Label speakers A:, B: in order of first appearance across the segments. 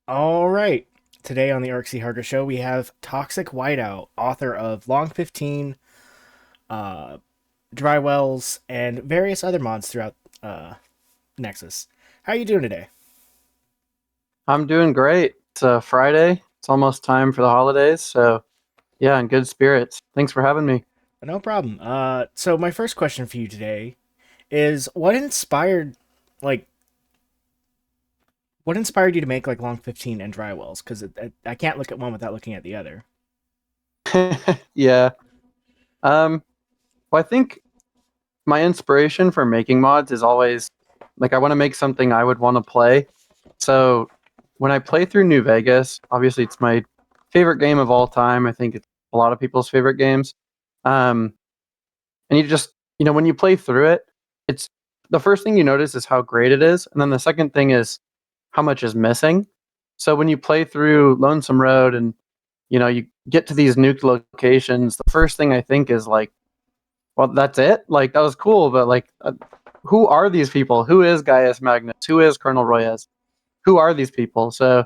A: All right. Today on the Arksy Harger Show, we have Toxic Whiteout, author of Long15, uh, Drywells, and various other mods throughout Nexus. How are you doing today?
B: I'm doing great. It's Friday. It's almost time for the holidays, so yeah, in good spirits. Thanks for having me.
A: No problem. So my first question for you today is, like, what inspired you to make like Long15 and Drywells? Because I can't look at one without looking at the other.
B: Yeah. Um, well, I think my inspiration for making mods is always like I want to make something I would want to play. So when I play through New Vegas, obviously it's my favorite game of all time. I think it's a lot of people's favorite games. Um, and when you play through it, it's the first thing you notice is how great it is, and then the second thing is how much is missing. So when you play through Lonesome Road and you get to these nuked locations, the first thing I think is like, well, that's it. Like that was cool, but like, who are these people? Who is Gaius Magnus? Who is Colonel Royez? Who are these people? So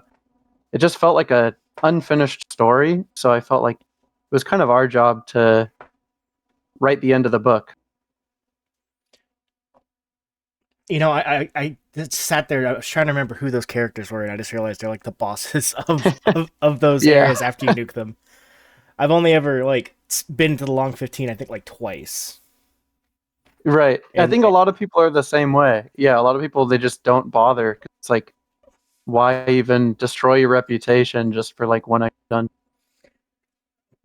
B: it just felt like a unfinished story. So I felt like it was kind of our job to write the end of the book.
A: I just sat there. I was trying to remember who those characters were, and I just realized they're like the bosses of those
B: Yeah.
A: areas after you nuke them. I've only ever like been to the Long 15, I think like twice.
B: Right. I
A: And
B: think a lot of people are the same way. Yeah, a lot of people they just don't bother. It's like, why even destroy your reputation just for like one extra done?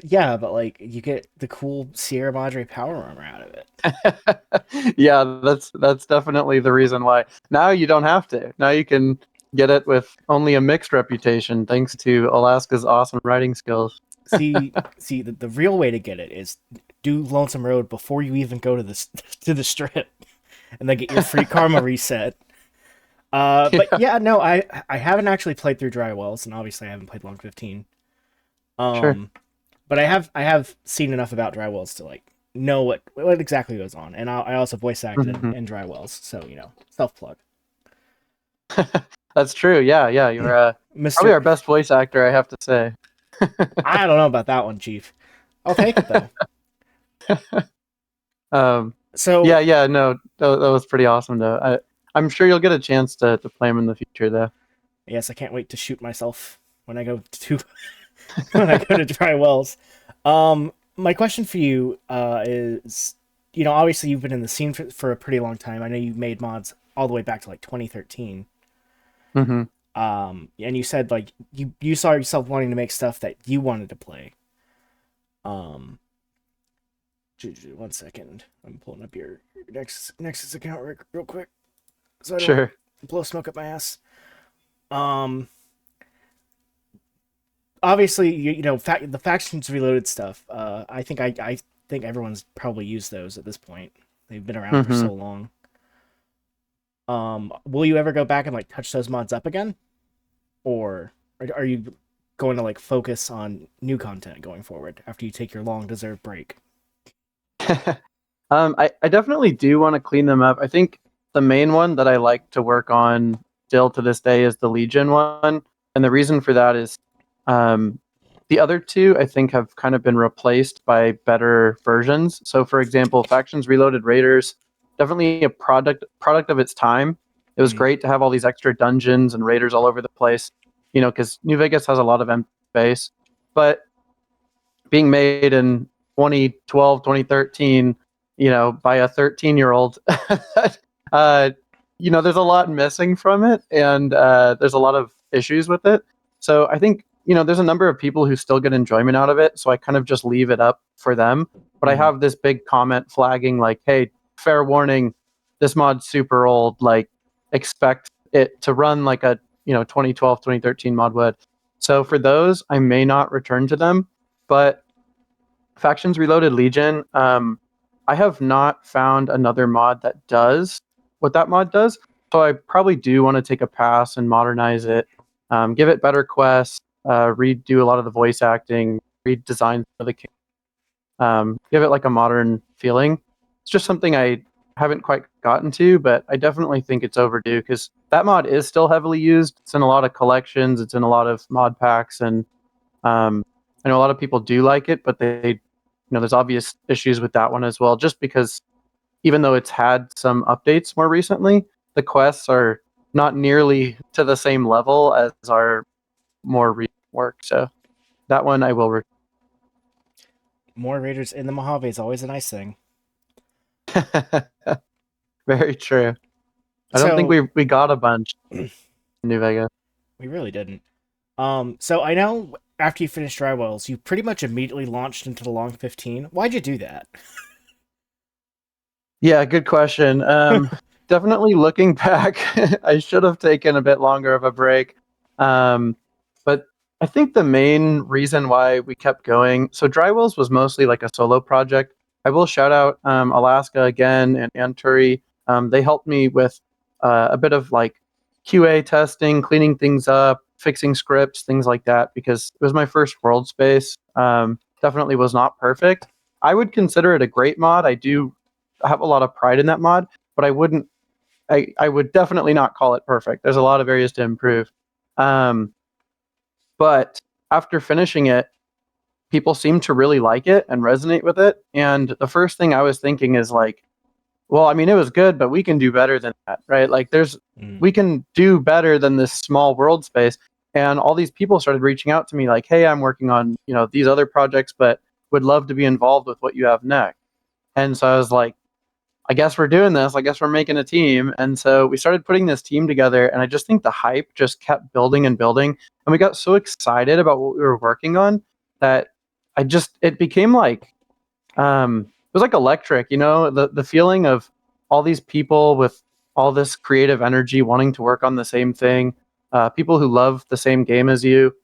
A: yeah, but like you get the cool Sierra Madre power armor out of it.
B: Yeah, that's definitely the reason why. Now you don't have to. Now you can get it with only a mixed reputation thanks to Alaska's awesome writing skills.
A: See, the real way to get it is do Lonesome Road before you even go to the to the strip, and then get your free karma reset. But
B: Yeah,
A: yeah, no, I haven't actually played through Drywells, and obviously I haven't played Long 15.
B: sure.
A: Um, but I have seen enough about Drywells to like know what exactly goes on, and I also voice acted
B: Mhm.
A: in Drywells, so self plug.
B: That's true. Yeah, yeah. You're probably
A: Mister,
B: our best voice actor, I have to say.
A: I don't know about that one, Chief. I'll take it though.
B: um,
A: So
B: yeah, yeah. No, that was pretty awesome, though. I'm sure you'll get a chance to play him in the future, though.
A: yes, I can't wait to shoot myself when I go to when I go to Drywells. My question for you is, obviously you've been in the scene for a pretty long time. I know you made mods all the way back to like 2013.
B: Hmm.
A: And you said like you saw yourself wanting to make stuff that you wanted to play. Um, 1 second, I'm pulling up your Nexus account real quick so I don't
B: Sure.
A: blow smoke up my ass. Um, Obviously, the factions reloaded stuff. I think everyone's probably used those at this point. They've been around for
B: Hmm.
A: so long. Will you ever go back and like touch those mods up again, or are you going to like focus on new content going forward after you take your long deserved break?
B: I definitely do want to clean them up. I think the main one that I like to work on still to this day is the Legion one, and the reason for that is um, the other two I think have kind of been replaced by better versions. So, for example, Factions Reloaded Raiders, definitely a product of its time. It was
A: Mm.
B: great to have all these extra dungeons and raiders all over the place, because New Vegas has a lot of empty space, but being made in 2012, 2013, by a 13-year-old, uh, there's a lot missing from it, and there's a lot of issues with it. So I think, there's a number of people who still get enjoyment out of it. So I kind of just leave it up for them. But I
A: Mm.
B: have this big comment flagging like, hey, fair warning, this mod's super old. Like, expect it to run like a, 2012, 2013 mod would. So for those, I may not return to them. But Factions Reloaded Legion, I have not found another mod that does what that mod does. So I probably do want to take a pass and modernize it, give it better quests, redo a lot of the voice acting, redesign some of the give it like a modern feeling. It's just something I haven't quite gotten to, but I definitely think it's overdue because that mod is still heavily used. It's in a lot of collections, it's in a lot of mod packs, and I know a lot of people do like it, but there's obvious issues with that one as well, just because even though it's had some updates more recently, the quests are not nearly to the same level as our more recent work. So that one I will.
A: More raiders in the Mojave is always a nice thing.
B: Very true. I don't think
A: So
B: we got a bunch
A: we
B: in New Vegas.
A: really didn't. So I know after you finished Drywells, you pretty much immediately launched into the Long 15. Why'd you do that?
B: Yeah, good question. Definitely looking back, I should have taken a bit longer of a break. But I think the main reason why we kept going, so Drywells was mostly like a solo project. I will shout out Alaska again and Anturi. They helped me with a bit of like QA testing, cleaning things up, fixing scripts, things like that, because it was my first world space. Definitely was not perfect. I would consider it a great mod. I do have a lot of pride in that mod, but I would definitely not call it perfect. There's a lot of areas to improve. Um, but after finishing it, people seem to really like it and resonate with it. And the first thing I was thinking is like, well, I mean, it was good, but we can do better than that, right? Like,
A: Mm.
B: we can do better than this small world space. And all these people started reaching out to me, like, hey, I'm working on these other projects, but would love to be involved with what you have next. And so I was like, I guess we're doing this. I guess we're making a team. And so we started putting this team together. And I just think the hype just kept building and building. And we got so excited about what we were working on that it became like, it was like electric, the feeling of all these people with all this creative energy wanting to work on the same thing, people who love the same game as you.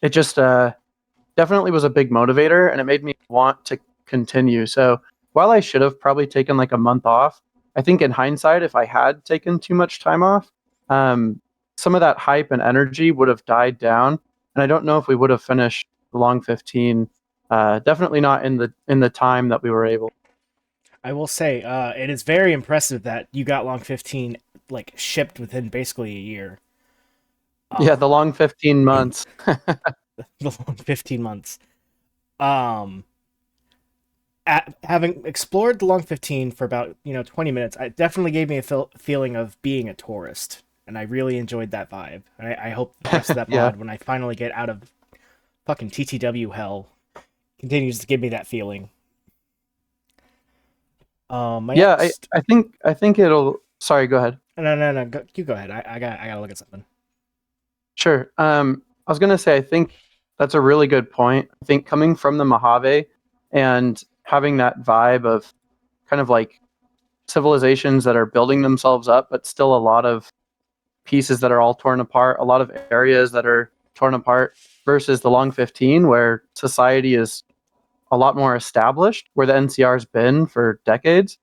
B: It just, definitely was a big motivator and it made me want to continue. So while I should have probably taken like a month off, I think in hindsight, if I had taken too much time off, um, some of that hype and energy would have died down. And I don't know if we would have finished the Long 15. Definitely not in the time that we were able.
A: I will say, it is very impressive that you got Long 15 like shipped within basically a year.
B: Yeah, the
A: Um,
B: Long 15 months.
A: the Long 15 months. Um, Having explored the Long 15 for about 20 minutes, it definitely gave me a feeling of being a tourist, and I really enjoyed that vibe. I hope the rest of that
B: Yeah.
A: mod, when I finally get out of fucking TTW hell, continues to give me that feeling. My
B: Yeah,
A: next.
B: I think it'll. Sorry, go ahead.
A: No. You go ahead. I gotta look at something.
B: Sure. I was gonna say I think that's a really good point. I think coming from the Mojave and having that vibe of kind of like civilizations that are building themselves up, but still a lot of pieces that are all torn apart, a lot of areas that are torn apart, versus the Long 15, where society is a lot more established, where the NCR's been for decades.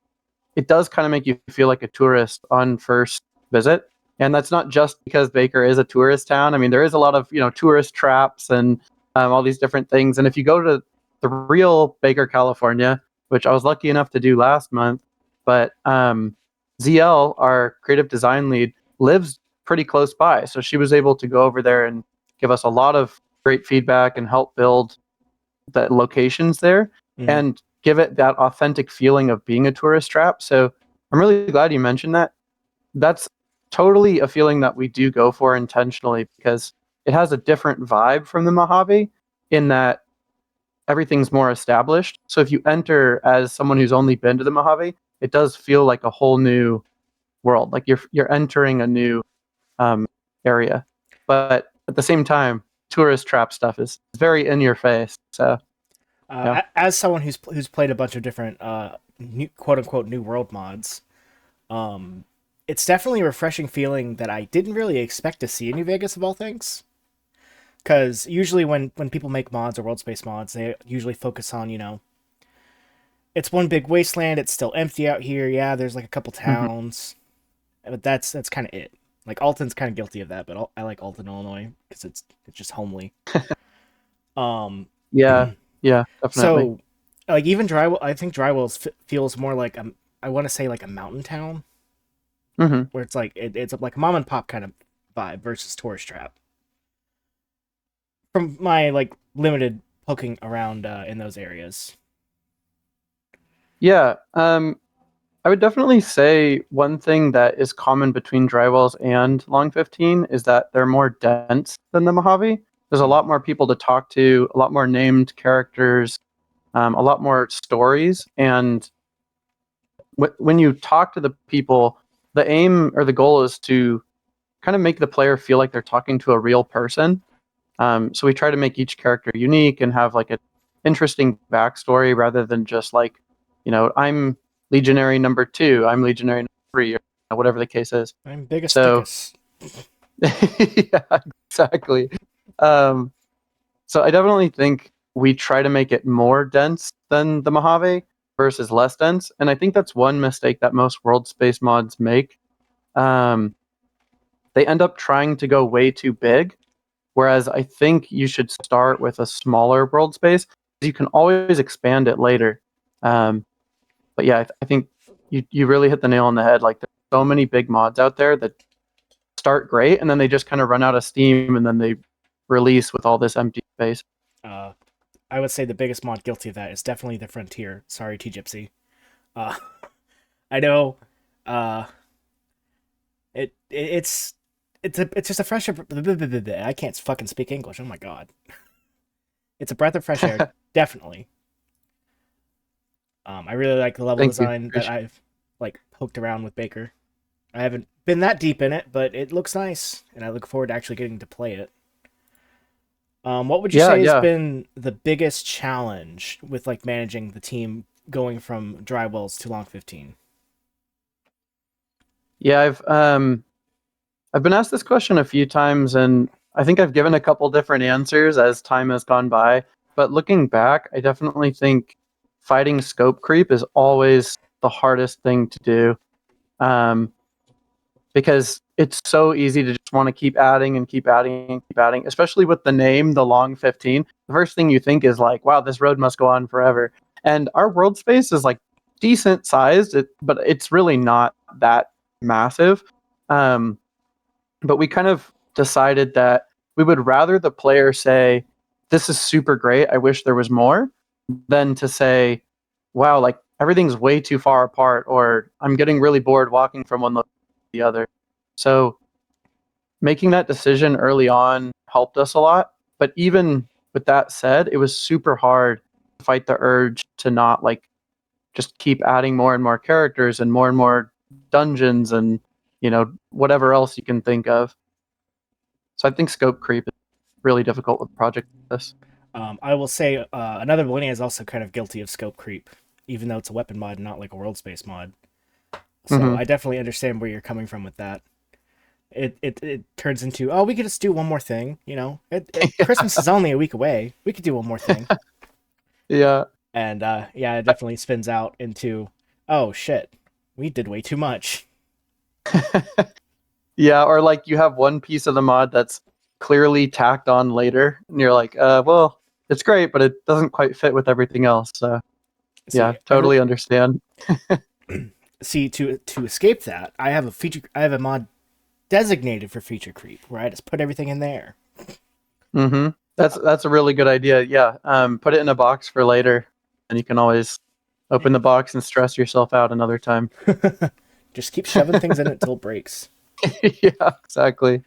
B: It does kind of make you feel like a tourist on first visit. And that's not just because Baker is a tourist town. I mean, there is a lot of tourist traps and all these different things. And if you go to the real Baker, California, which I was lucky enough to do last month, but ZL, our creative design lead, lives pretty close by, so she was able to go over there and give us a lot of great feedback and help build the locations there
A: Mm.
B: and give it that authentic feeling of being a tourist trap. So I'm really glad you mentioned that. That's totally a feeling that we do go for intentionally because it has a different vibe from the Mojave in that everything's more established. So if you enter as someone who's only been to the Mojave, it does feel like a whole new world. Like you're entering a new um, area. But at the same time, tourist trap stuff is very in your face. So yeah.
A: As someone who's played a bunch of different new, quote unquote new world mods, um, it's definitely a refreshing feeling that I didn't really expect to see in New Vegas of all things. Because usually when people make mods or world space mods, they usually focus on it's one big wasteland. It's still empty out here. Yeah, there's like a couple
B: Mhm.
A: towns, but that's kind of it. Like Alton's kind of guilty of that, but I like Alton, Illinois, because it's just homely. Um,
B: Yeah, yeah, definitely.
A: so like even Drywell, I think Drywells feels more like I want to say like a mountain town
B: Hmm.
A: where it's like it's like a mom and pop kind of vibe versus tourist trap. From my like limited poking around in those areas.
B: Yeah. I would definitely say one thing that is common between Drywells and Long15 is that they're more dense than the Mojave. There's a
A: Mm.
B: lot more people to talk to, a lot more named characters, a lot more stories. And when you talk to the people, the aim or the goal is to kind of make the player feel like they're talking to a real person. So we try to make each character unique and have like an interesting backstory rather than just like, I'm Legionary number 2, I'm Legionary number 3, or whatever the case is.
A: I'm biggest
B: So
A: dickus.
B: yeah, exactly. Um, so I definitely think we try to make it more dense than the Mojave versus less dense, and I think that's one mistake that most world space mods make. Um, they end up trying to go way too big. Whereas I think you should start with a smaller world space. You can always expand it later. Um, but yeah, I think you really hit the nail on the head. Like there's so many big mods out there that start great and then they just kind of run out of steam and then they release with all this empty space.
A: Uh, I would say the biggest mod guilty of that is definitely the Frontier. Sorry, T Gypsy. Uh, I know. Uh, it's just a fresh. I can't fucking speak English. Oh my god. It's a breath of fresh air, definitely. I really like the level
B: Thank you.
A: design that
B: Appreciate
A: I've like poked around with Baker. I haven't been that deep in it, but it looks nice, and I look forward to actually getting to play it. What would you
B: Yeah,
A: say has
B: yeah.
A: been the biggest challenge with like managing the team going from Drywells to Long15?
B: Yeah, I've been asked this question a few times and I think I've given a couple different answers as time has gone by. But looking back, I definitely think fighting scope creep is always the hardest thing to do. Um, because it's so easy to just want to keep adding and keep adding and keep adding, especially with the name, the Long 15. The first thing you think is like, wow, this road must go on forever. And our world space is like decent sized, but it's really not that massive. Um, but we kind of decided that we would rather the player say, this is super great, I wish there was more, than to say, wow, like everything's way too far apart, or I'm getting really bored walking from one location to the other. So making that decision early on helped us a lot. But even with that said, it was super hard to fight the urge to not like just keep adding more and more characters and more dungeons and whatever else you can think of. So I think scope creep is really difficult with a project like this.
A: I will say another millennia is also kind of guilty of scope creep, even though it's a weapon mod, not like a world space mod. So
B: Hmm.
A: I definitely understand where you're coming from with that. It turns into, oh, we could just do one more thing. Christmas is only a week away. We could do one more thing.
B: Yeah.
A: And yeah, it definitely spins out into, oh shit, we did way too much.
B: Yeah, or like you have one piece of the mod that's clearly tacked on later, and you're like, well, it's great, but it doesn't quite fit with everything else. So yeah,
A: See,
B: totally understand.
A: to escape that, I have a mod designated for feature creep where I just put everything in there.
B: Hmm. That's a really good idea. Yeah, put it in a box for later, and you can always open the box and stress yourself out another time.
A: Just keep shoving things in it until it breaks.
B: Yeah, exactly.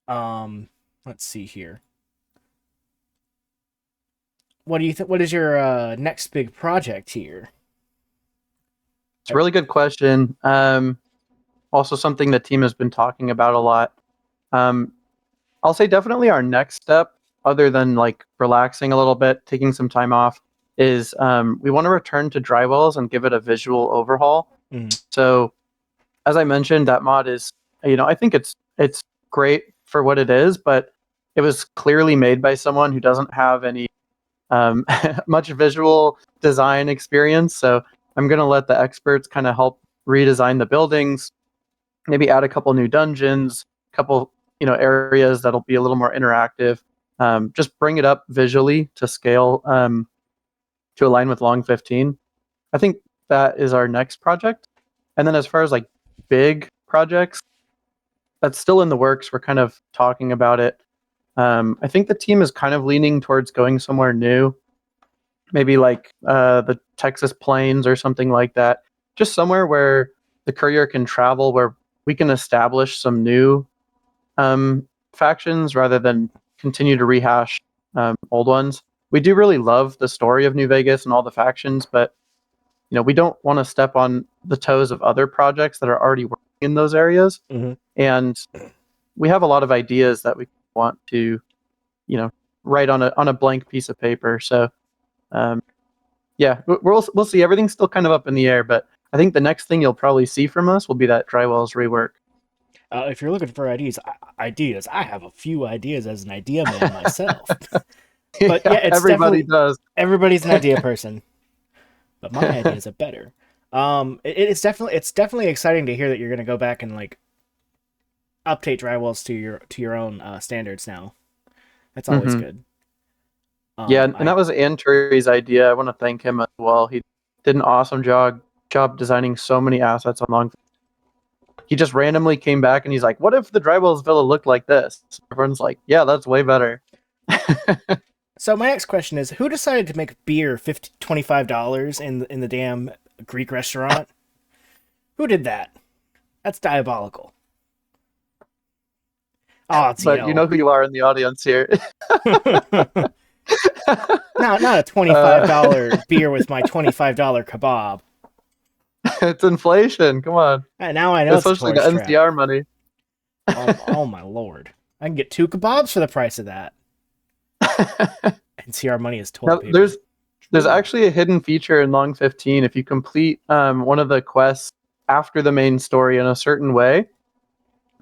A: Let's see here. What do you think? What is your next big project here?
B: It's a really good question. Also something the team has been talking about a lot. Um, I'll say definitely our next step, other than like relaxing a little bit, taking some time off, is we want to return to Drywells and give it a visual overhaul.
A: Mm-hmm.
B: So as I mentioned, that mod is, I think it's great for what it is, but it was clearly made by someone who doesn't have any much visual design experience. So I'm gonna let the experts kind of help redesign the buildings, maybe add a couple new dungeons, a couple areas that'll be a little more interactive. Just bring it up visually to scale to align with Long 15. I think that is our next project. And then as far as like big projects, that's still in the works. We're kind of talking about it. I think the team is kind of leaning towards going somewhere new, maybe like the Texas Plains or something like that. Just somewhere where the courier can travel, where we can establish some new factions rather than continue to rehash old ones. We do really love the story of New Vegas and all the factions, but we don't want to step on the toes of other projects that are already working in those areas.
A: Mm-hmm.
B: And we have a lot of ideas that we want to, write on a blank piece of paper. So, yeah, we'll see. Everything's still kind of up in the air, but I think the next thing you'll probably see from us will be that Drywells rework.
A: If you're looking for ideas, I have a few ideas as an idea man myself. But yeah, it's
B: everybody does.
A: Everybody's an idea person, but my ideas are better. It's definitely exciting to hear that you're going to go back and like update Drywells to your own standards now. That's always good.
B: Yeah, and that was Anturi's idea. I want to thank him as well. He did an awesome job designing so many assets on Long. He just randomly came back and he's like, "What if the Drywells villa looked like this?" Everyone's like, "Yeah, that's way better."
A: So my next question is, who decided to make beer $25 in the damn Greek restaurant? Who did that? That's diabolical. Oh, it's
B: but you know who you are in the audience here.
A: Not a $25 beer with my $25 kebab.
B: It's inflation. Come on.
A: And now I know,
B: especially the NCR money.
A: Oh my lord! I can get 2 kebabs for the price of that. NCR money is toilet paper.
B: There's actually a hidden feature in Long15. If you complete one of the quests after the main story in a certain way,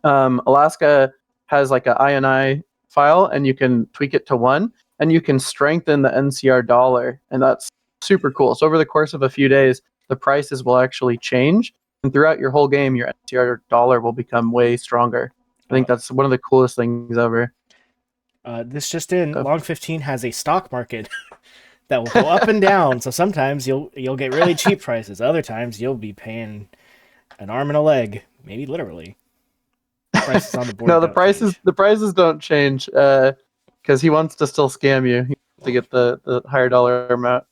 B: Alaska has like a INI file, and you can tweak it to 1, and you can strengthen the NCR dollar, and that's super cool. So over the course of a few days, the prices will actually change, and throughout your whole game, your NCR dollar will become way stronger. I think that's one of the coolest things ever.
A: This just in, Long15 has a stock market that will go up and down. So sometimes you'll get really cheap prices. Other times you'll be paying an arm and a leg, maybe literally. Prices on the board.
B: No, the prices don't change because he wants to still scam you to get the higher dollar amount.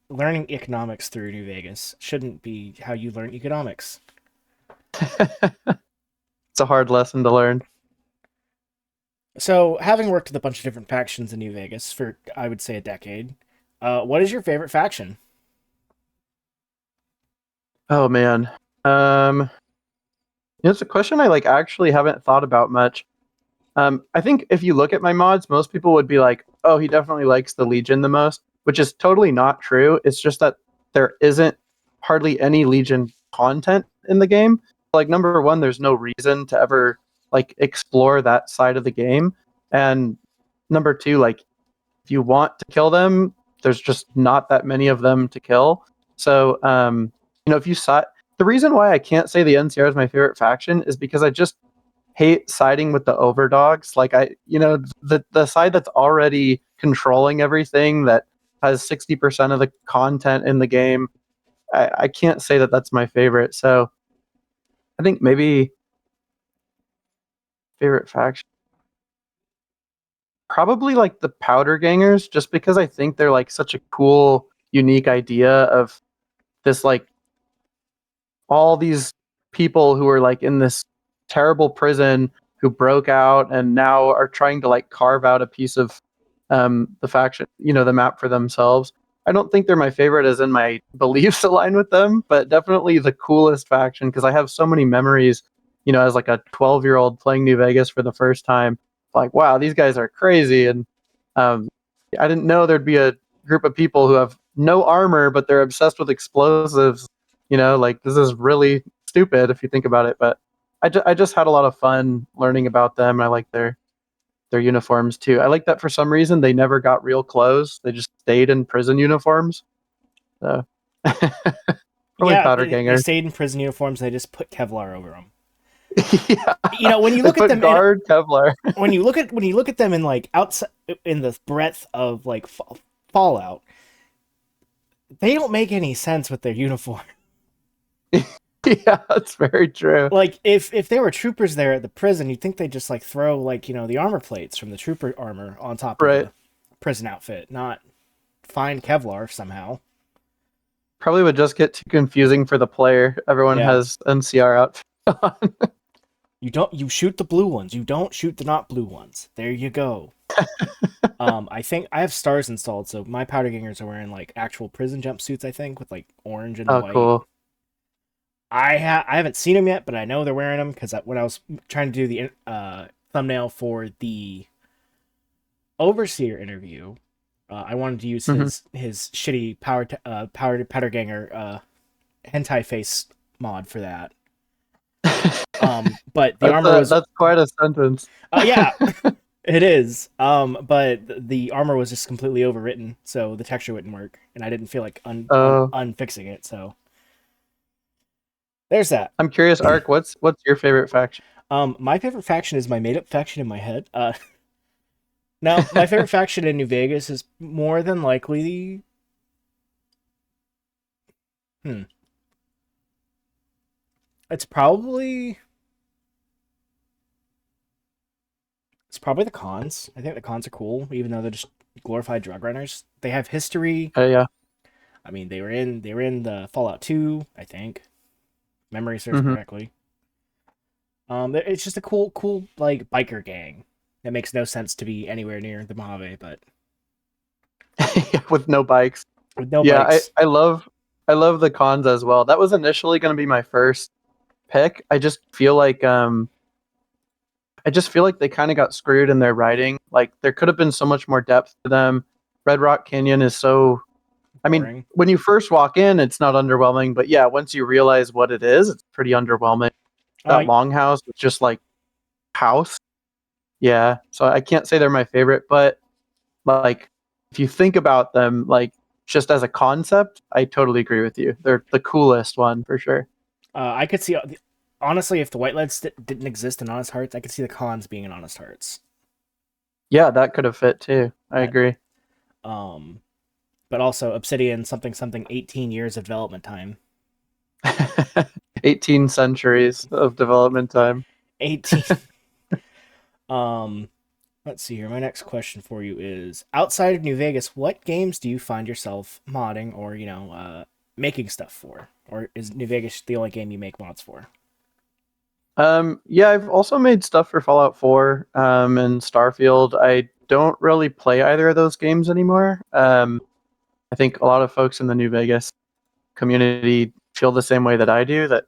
A: Learning economics through New Vegas shouldn't be how you learn economics.
B: It's a hard lesson to learn.
A: So, having worked with a bunch of different factions in New Vegas for, I would say, a decade, what is your favorite faction?
B: Oh man, it's a question I actually haven't thought about much. I think if you look at my mods, most people would be like, "Oh, he definitely likes the Legion the most," which is totally not true. It's just that there isn't hardly any Legion content in the game. Number one, there's no reason to ever explore that side of the game, and number two, if you want to kill them, there's just not that many of them to kill. So if you saw the reason why I can't say the NCR is my favorite faction is because I just hate siding with the overdogs. The side that's already controlling everything, that has 60% of the content in the game. I can't say that that's my favorite. So I think maybe favorite faction, probably the Powder Gangers, just because I think they're such a cool, unique idea of this all these people who are in this terrible prison who broke out and now are trying to carve out a piece of the faction, the map for themselves. I don't think they're my favorite as in my beliefs align with them, but definitely the coolest faction because I have so many memories, as a 12-year-old playing New Vegas for the first time. Wow, these guys are crazy. And I didn't know there'd be a group of people who have no armor, but they're obsessed with explosives. This is really stupid if you think about it, but I just had a lot of fun learning about them. I like their uniforms too. I like that for some reason they never got real clothes. They just stayed in prison uniforms. So Powder Ganger.
A: They stayed in prison uniforms. And they just put Kevlar over them.
B: Yeah.
A: When you look at them,
B: Kevlar.
A: when you look at them in outside in the breadth of Fallout, they don't make any sense with their uniform.
B: Yeah, that's very true.
A: Like if there were troopers there at the prison, you'd think they'd just like throw like the armor plates from the trooper armor on top of
B: Right.
A: the prison outfit, not find Kevlar somehow.
B: Probably would just get too confusing for the player. Everyone
A: Yeah.
B: has NCR outfit on.
A: You shoot the blue ones. You don't shoot the not blue ones. There you go. I think I have stars installed, so my powder gangers are wearing like actual prison jumpsuits. I think with like orange and
B: Oh,
A: white.
B: cool.
A: I haven't seen them yet, but I know they're wearing them because when I was trying to do the thumbnail for the overseer interview, I wanted to use
B: Hmm.
A: his shitty powder ganger hentai face mod for that. But the armor was
B: That's quite a sentence.
A: yeah, it is. But the armor was just completely overwritten, so the texture wouldn't work, and I didn't feel like
B: Oh,
A: unfixing it. So there's that.
B: I'm curious, Ark. What's your favorite faction?
A: My favorite faction is my made up faction in my head. Now my favorite faction in New Vegas is more than likely. Hmm. It's probably the cons. I think the cons are cool, even though they're just glorified drug runners. They have history.
B: Yeah.
A: I mean, they were in the Fallout 2, I think. Memory serves
B: Hmm.
A: correctly. It's just a cool like biker gang. That makes no sense to be anywhere near the Mojave, but
B: With no bikes.
A: with no
B: Yeah,
A: bikes.
B: I love the cons as well. That was initially going to be my first pick. I just feel like they kind of got screwed in their writing. Like there could have been so much more depth to them. Red Rock Canyon is so. I mean,
A: Boring.
B: when you first walk in, it's not underwhelming, but yeah, once you realize what it is, it's pretty underwhelming. That
A: Uh,
B: longhouse is just like house. Yeah, so I can't say they're my favorite, but like if you think about them, like just as a concept, I totally agree with you. They're the coolest one for sure.
A: I could see honestly if the White Lights didn't exist in Honest Hearts, I could see the cons being in Honest Hearts.
B: Yeah, that could have fit too. I
A: That
B: agree.
A: um, but also Obsidian something 18 years of development time.
B: 18 centuries of development time.
A: 18. Um, let's see here. My next question for you is: outside of New Vegas, what games do you find yourself modding or making stuff for, or is New Vegas the only game you make mods for?
B: Yeah, I've also made stuff for Fallout 4 and Starfield. I don't really play either of those games anymore. I think a lot of folks in the New Vegas community feel the same way that I do, that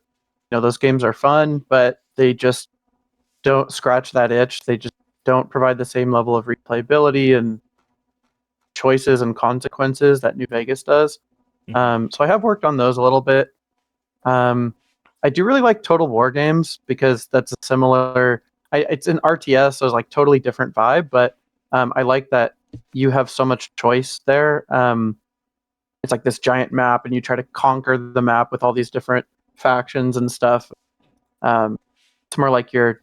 B: those games are fun, but they just don't scratch that itch. They just don't provide the same level of replayability and choices and consequences that New Vegas does.
A: Mhm.
B: So I have worked on those a little bit. Um, I do really like Total War games because that's a similar. It's an RTS, so it's like totally different vibe. But I like that you have so much choice there. It's like this giant map, and you try to conquer the map with all these different factions and stuff. It's more like you're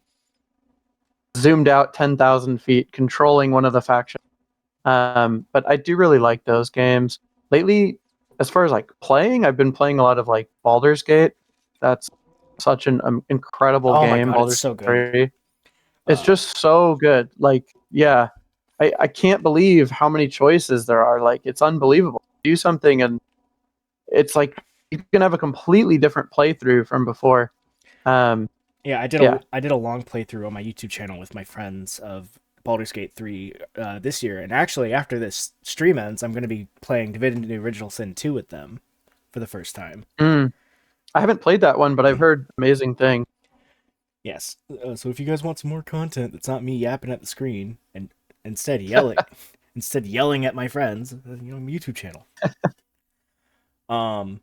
B: zoomed out 10,000 feet, controlling one of the factions. But I do really like those games. Lately, as far as like playing, I've been playing a lot of like Baldur's Gate. That's such an incredible
A: Oh my
B: game,
A: god, it's
B: Baldur's
A: so
B: Gate
A: good.
B: 3. It's
A: Uh,
B: just so good. Like, yeah, I can't believe how many choices there are. Like, it's unbelievable. Do something, and it's like you can have a completely different playthrough from before. Um,
A: yeah,
B: yeah.
A: I did a long playthrough on my YouTube channel with my friends of Baldur's Gate 3 this year, and actually after this stream ends, I'm going to be playing Divinity: Original Sin 2 with them for the first time.
B: Mm. I haven't played that one, but I've heard amazing things.
A: Yes. So if you guys want some more content that's not me yapping at the screen and instead yelling, instead yelling at my friends, my YouTube channel. Um,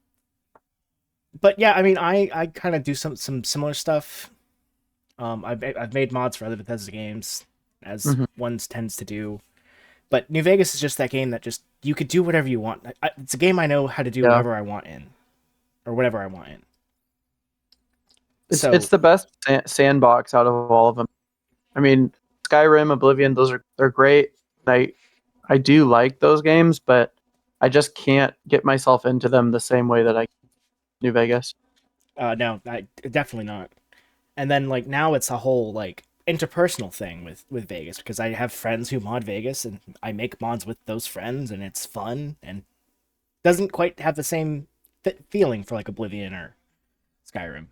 A: but yeah, I mean, I kind of do some similar stuff. I've made mods for other Bethesda games, as
B: Mhm.
A: ones tends to do. But New Vegas is just that game that just you could do whatever you want. It's a game I know how to do
B: Yeah.
A: whatever I want in, or whatever I want in.
B: It's
A: So
B: the best sandbox out of all of them. I mean, Skyrim, Oblivion, they're great. I do like those games, but I just can't get myself into them the same way that I New Vegas.
A: No, definitely not. And then like now it's a whole like interpersonal thing with Vegas because I have friends who mod Vegas and I make mods with those friends and it's fun and doesn't quite have the same feeling for like Oblivion or Skyrim.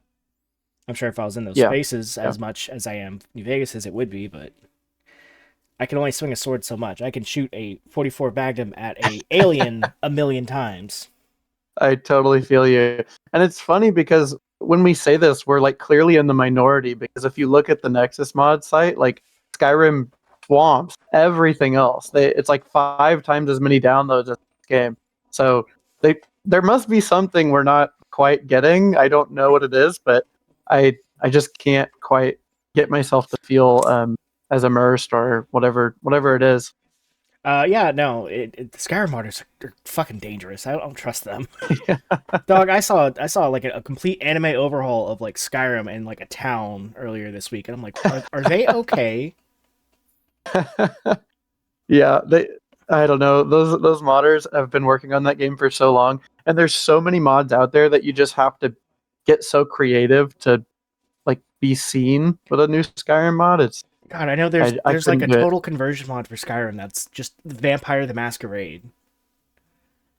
A: I'm sure if I was in those
B: Yeah,
A: spaces
B: yeah.
A: as much as I am New Vegas as it would be, but I can only swing a sword so much. I can shoot a 44 Magnum at a alien a million times.
B: I totally feel you. And it's funny because when we say this, we're like clearly in the minority because if you look at the Nexus mod site, like Skyrim swamps everything else. It's like 5 times as many downloads as this game. So there must be something we're not quite getting. I don't know what it is, but I just can't quite get myself to feel as immersed or whatever it is.
A: Yeah, no, the Skyrim modders are fucking dangerous. I don't trust them.
B: Yeah.
A: Dog, I saw like a complete anime overhaul of like Skyrim in like a town earlier this week, and I'm like, are they okay?
B: Yeah, they I don't know. Those modders have been working on that game for so long, and there's so many mods out there that you just have to get so creative to like be seen with a new Skyrim mod. It's
A: God, I know there's
B: I
A: there's like
B: couldn't
A: a
B: do it.
A: total conversion mod for Skyrim that's just Vampire the Masquerade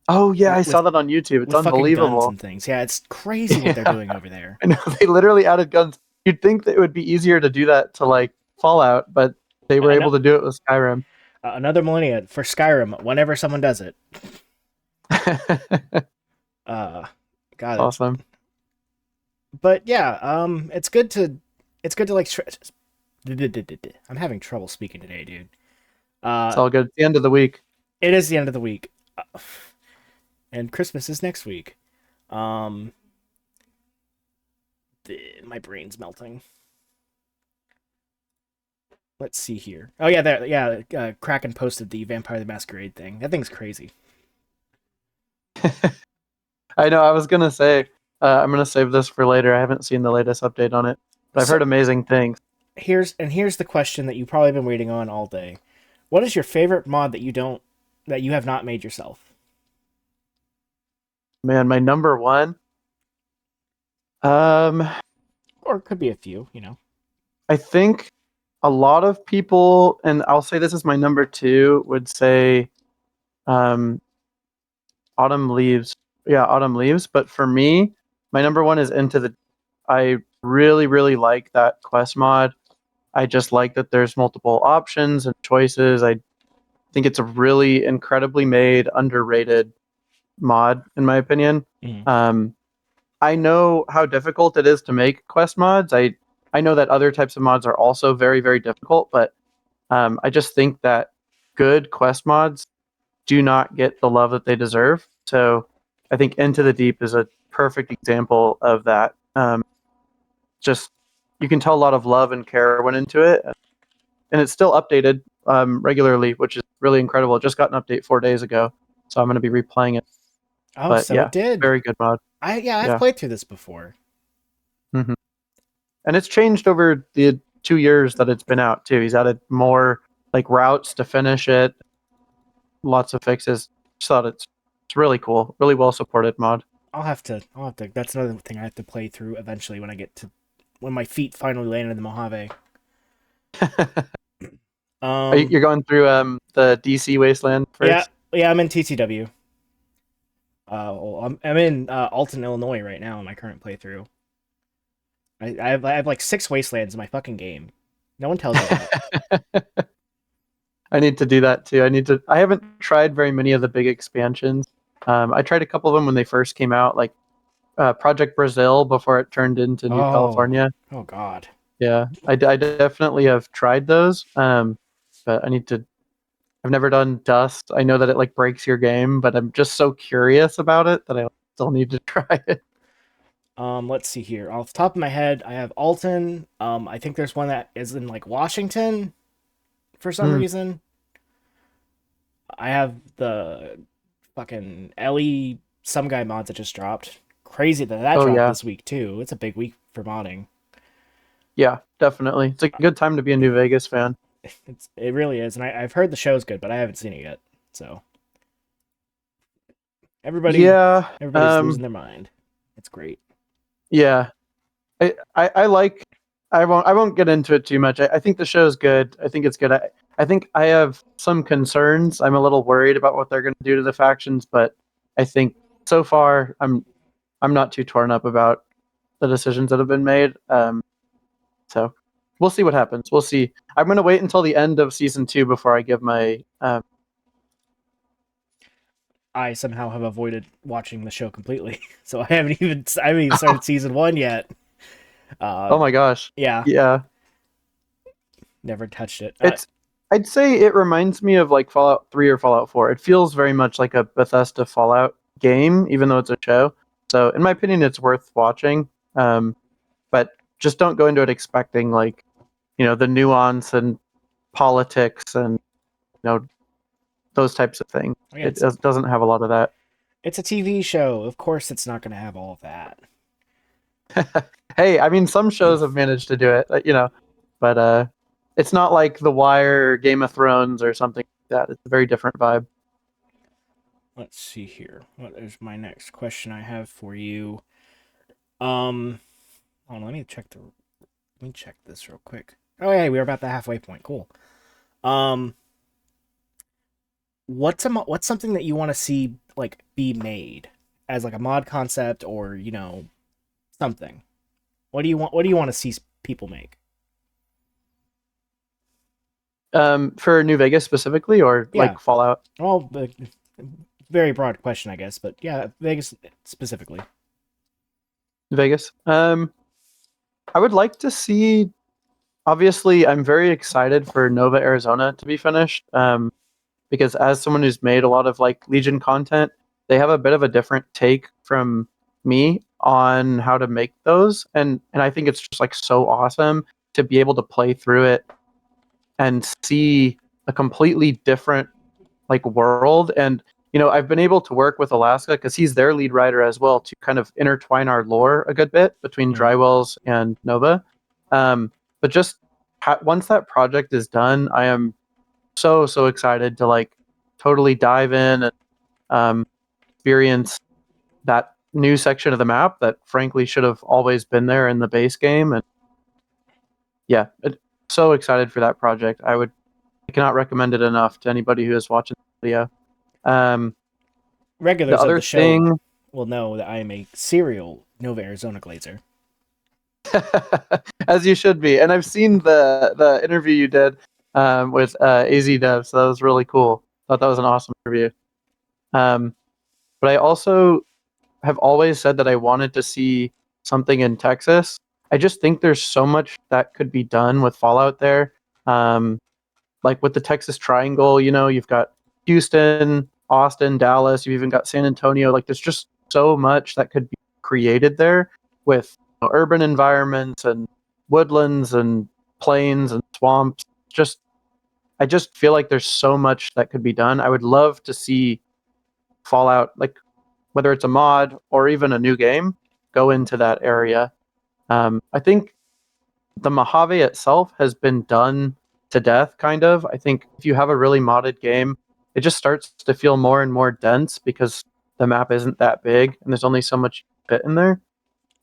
B: Oh yeah, I saw
A: with
B: that on YouTube. It's
A: with fucking guns
B: unbelievable.
A: and things. Yeah, it's crazy what they're
B: Yeah,
A: doing over there.
B: I know they literally added guns. You'd think that it would be easier to do that to like Fallout, but they were
A: I know
B: able to do it with Skyrim.
A: another millennia for Skyrim. Whenever someone does it, uh, God,
B: Awesome.
A: but yeah, it's good to like. I'm having trouble speaking today, dude.
B: It's
A: Uh,
B: all good. It's the end of the week.
A: it is the end of the week, and Christmas is next week. Um, my brain's melting. Let's see here. Oh yeah, there. Yeah, Kraken posted the Vampire the Masquerade thing. That thing's crazy.
B: I know. I was gonna say I'm gonna save this for later. I haven't seen the latest update on it, but I've
A: So
B: heard amazing things.
A: here's the question that you've probably been waiting on all day. What is your favorite mod that you have not made yourself?
B: Man, my number one. Um,
A: Or it could be a few, you know.
B: I think a lot of people, and I'll say this is my number two, would say um, Autumn Leaves. Yeah, Autumn Leaves. But for me, my number one is Into the. I really like that quest mod. I just like that there's multiple options and choices. I think it's a really incredibly made, underrated mod, in my opinion.
A: Mhm.
B: Um, I know how difficult it is to make quest mods. I know that other types of mods are also very difficult, but I just think that good quest mods do not get the love that they deserve. So I think Into the Deep is a perfect example of that. Just you can tell a lot of love and care went into it, and it's still updated regularly, which is really incredible. It just got an update 4 days ago, so I'm going to be replaying it.
A: Oh,
B: But
A: so
B: yeah,
A: it did.
B: very good mod.
A: I've
B: Yeah.
A: played through this before.
B: hmm And it's changed over the 2 years that it's been out too. He's added more like routes to finish it, lots of fixes. Just thought it's really cool, really well supported mod.
A: I'll have to. That's another thing I have to play through eventually when my feet finally land in the Mojave. Um,
B: You're going through the DC Wasteland
A: yeah,
B: first?
A: yeah, I'm in TTW. Well, I'm in Alton, Illinois right now in my current playthrough. I have like 6 wastelands in my fucking game. No one tells you that.
B: I need to do that too. I haven't tried very many of the big expansions. I tried a couple of them when they first came out, like Project Brazil before it turned into New
A: Oh,
B: California.
A: oh God.
B: Yeah, I definitely have tried those. But I need to. I've never done Dust. I know that it like breaks your game, but I'm just so curious about it that I still need to try it.
A: Let's see here. Off the top of my head, I have Alton. I think there's one that is in like Washington for some
B: Hmm.
A: reason. I have the fucking Ellie some guy mods that just dropped. Crazy that
B: Oh
A: dropped
B: yeah,
A: this week too. It's a big week for modding.
B: yeah, definitely. It's a good time to be a New Vegas fan.
A: It really is, and I've heard the show's good, but I haven't seen it yet. So Everybody,
B: Yeah.
A: everybody's losing their mind. It's great.
B: Yeah. I like. I won't get into it too much. I think the show's good. I think it's good. I think I have some concerns. I'm a little worried about what they're going to do to the factions, but I think so far I'm not too torn up about the decisions that have been made. So we'll see what happens. We'll see. I'm going to wait until the end of season 2 before I give my.
A: I somehow have avoided watching the show completely, so I haven't even started season 1 yet.
B: Oh my gosh.
A: Yeah,
B: Yeah.
A: never touched it.
B: It's. I'd say it reminds me of like Fallout 3 or Fallout 4. It feels very much like a Bethesda Fallout game, even though it's a show. So, in my opinion, it's worth watching. But just don't go into it expecting like, the nuance and politics and those types of things.
A: Yeah,
B: It doesn't have a lot of that.
A: it's a TV show. Of course, it's not going to have all of that.
B: Hey, I mean, some shows have managed to do it, but it's not like The Wire or Game of Thrones or something like that. It's a very different vibe.
A: Let's see here. What is my next question I have for you? Um, hold on, let me check this real quick. Oh, yeah, we were about the halfway point. Cool. Um, what's something that you want to see like be made as like a mod concept or something? What do you want to see people make?
B: For New Vegas specifically, or
A: Yeah.
B: like Fallout
A: Well, very broad question, I guess, but yeah, Vegas specifically.
B: Vegas. I would like to see. Obviously, I'm very excited for Nova, Arizona to be finished. Because as someone who's made a lot of like Legion content, they have a bit of a different take from me on how to make those, and I think it's just like so awesome to be able to play through it and see a completely different like world. And I've been able to work with Alaska because he's their lead writer as well to kind of intertwine our lore a good bit between
A: Mm.
B: Drywells and Nova. But just once that project is done, I am so excited to like totally dive in and experience that new section of the map that frankly should have always been there in the base game. And yeah, so excited for that project. I cannot recommend it enough to anybody who is watching the video. The
A: Regulars of
B: other
A: the show
B: thing,
A: will know that I am a serial Nova Arizona glazer.
B: as you should be, and I've seen the interview you did with AZ Dev, so that was really cool. Thought that was an awesome interview. Um, but I also have always said that I wanted to see something in Texas. I just think there's so much that could be done with Fallout there. Um, like with the Texas Triangle, you've got Houston, Austin, Dallas, you've even got San Antonio. Like there's just so much that could be created there with urban environments and woodlands and plains and swamps. Just I just feel like there's so much that could be done. I would love to see Fallout, like whether it's a mod or even a new game, go into that area. I think the Mojave itself has been done to death, kind of. I think if you have a really modded game, it just starts to feel more and more dense because the map isn't that big and there's only so much fit in there.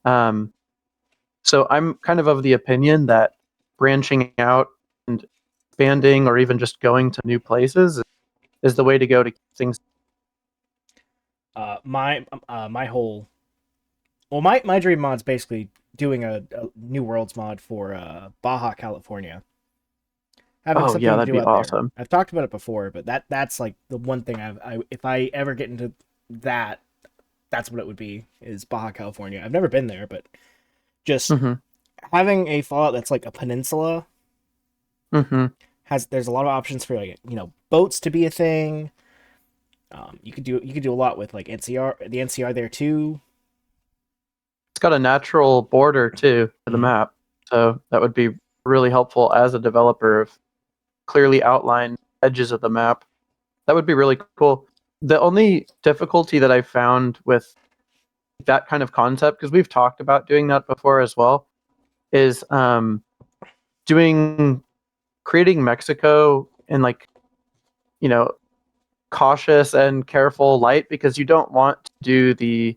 B: Um, so I'm kind of the opinion that branching out and expanding or even just going to new places is the way to go to keep things.
A: My whole my dream mod's basically doing a New Worlds mod for Baja California, having
B: Oh yeah,
A: something to
B: that'd
A: do
B: be
A: out there.
B: awesome.
A: I've talked about it before, but that's like the one thing if I ever get into that, that's what it would be, is Baja California. I've never been there, but just
B: Hmm.
A: having a Fallout that's like a peninsula
B: Hmm.
A: there's a lot of options for like boats to be a thing. You could do a lot with like NCR there too.
B: It's got a natural border too to the
A: Mm.
B: map, so that would be really helpful as a developer of clearly outlined edges of the map. That would be really cool. The only difficulty that I found with that kind of concept, because we've talked about doing that before as well, is doing creating Mexico in like you know cautious and careful light, because you don't want to do the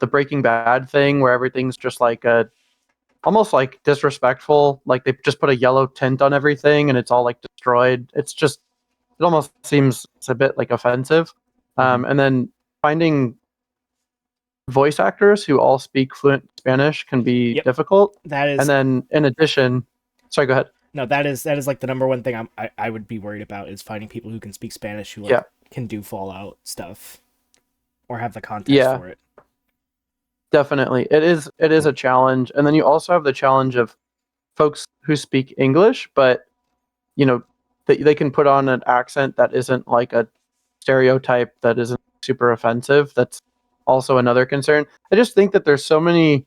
B: Breaking Bad thing where everything's just like a almost like disrespectful, like they just put a yellow tint on everything and it's all like destroyed. It almost seems it's a bit like offensive.
A: Hmm.
B: And then finding voice actors who all speak fluent Spanish can be
A: Yep,
B: difficult.
A: that
B: And
A: is
B: then in addition, sorry, go ahead.
A: no, that is like the number one thing I would be worried about is finding people who can speak Spanish who like
B: Yeah,
A: can do Fallout stuff or have the context
B: yeah,
A: for it.
B: definitely. It is a challenge. And then you also have the challenge of folks who speak English, but you know, they can put on an accent that isn't like a stereotype that isn't super offensive. That's also another concern. I just think that there's so many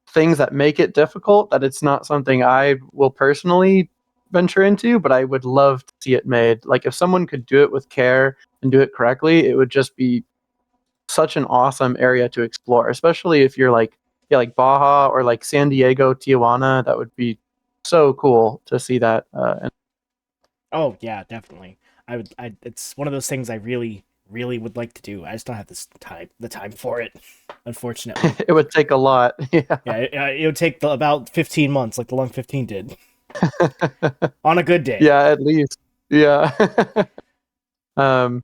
B: things that make it difficult that it's not something I will personally venture into, but I would love to see it made. Like if someone could do it with care and do it correctly, it would just be such an awesome area to explore, especially if you're like yeah, like Baja or like San Diego, Tijuana. That would be so cool to see that.
A: Oh yeah, definitely. I would. It's one of those things I really, really would like to do. I just don't have the time for it, unfortunately.
B: It would take a lot. Yeah.
A: Yeah, it would take about 15 months, like the Long 15 did, on a good day.
B: Yeah, at least. Yeah. um,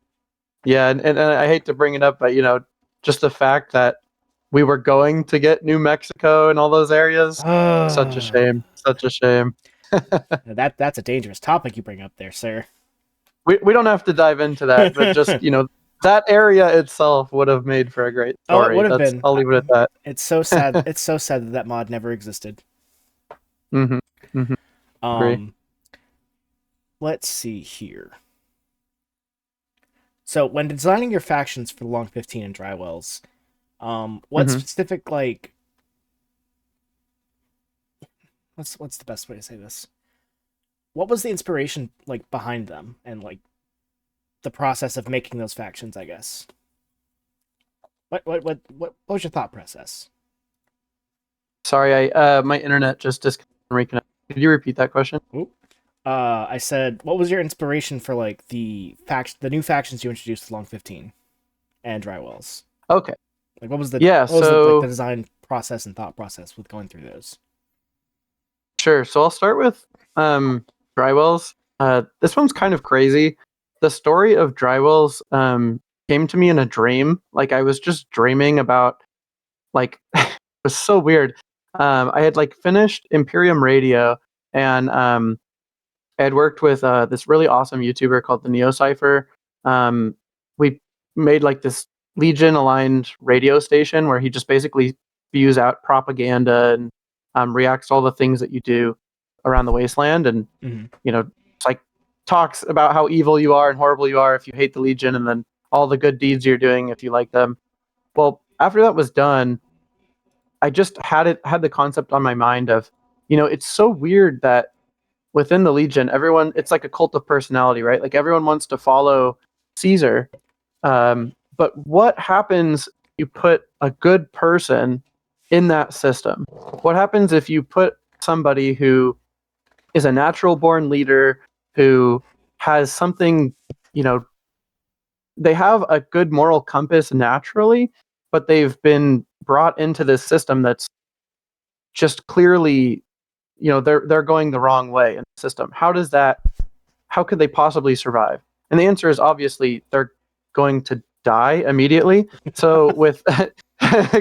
B: yeah, and I hate to bring it up, but just the fact that we were going to get New Mexico and all those areas, such a shame. Such a shame.
A: That's a dangerous topic you bring up there, sir.
B: We don't have to dive into that, but just, that area itself would have made for a great
A: Oh, it
B: story.
A: would have been.
B: I'll leave it at that.
A: It's so sad. It's so sad that that mod never existed.
B: Mhm. Mhm. Agree.
A: Um, let's see here. So, when designing your factions for Long 15 and Drywells, what
B: Mhm.
A: specific like what's the best way to say this? What was the inspiration like behind them and like the process of making those factions? I guess. What was your thought process?
B: Sorry, I my internet just disconnected and reconnected. Could you repeat that question?
A: Oop. I said, what was your inspiration for like the new factions you introduced to Long 15 and Drywells?
B: Okay.
A: Like, what was the
B: Yeah,
A: like the
B: so
A: design process and thought process with going through those?
B: sure. So I'll start with Drywells. This one's kind of crazy. The story of Drywells came to me in a dream. Like I was just dreaming about like it was so weird. I had like finished Imperium Radio, and I had worked with this really awesome YouTuber called the Neo Cipher. We made like this Legion aligned radio station where he just basically spews out propaganda and reacts to all the things that you do around the wasteland, and
A: Hmm.
B: it's like talks about how evil you are and horrible you are if you hate the Legion, and then all the good deeds you're doing if you like them. Well, after that was done, I just had the concept on my mind of, it's so weird that within the Legion, everyone it's like a cult of personality, right? Like everyone wants to follow Caesar. But what happens if you put a good person in that system? What happens if you put somebody who is a natural born leader, who has something, you know, they have a good moral compass naturally, but they've been brought into this system that's just clearly, they're going the wrong way in the system. How could they possibly survive? And the answer is obviously they're going to die immediately. So with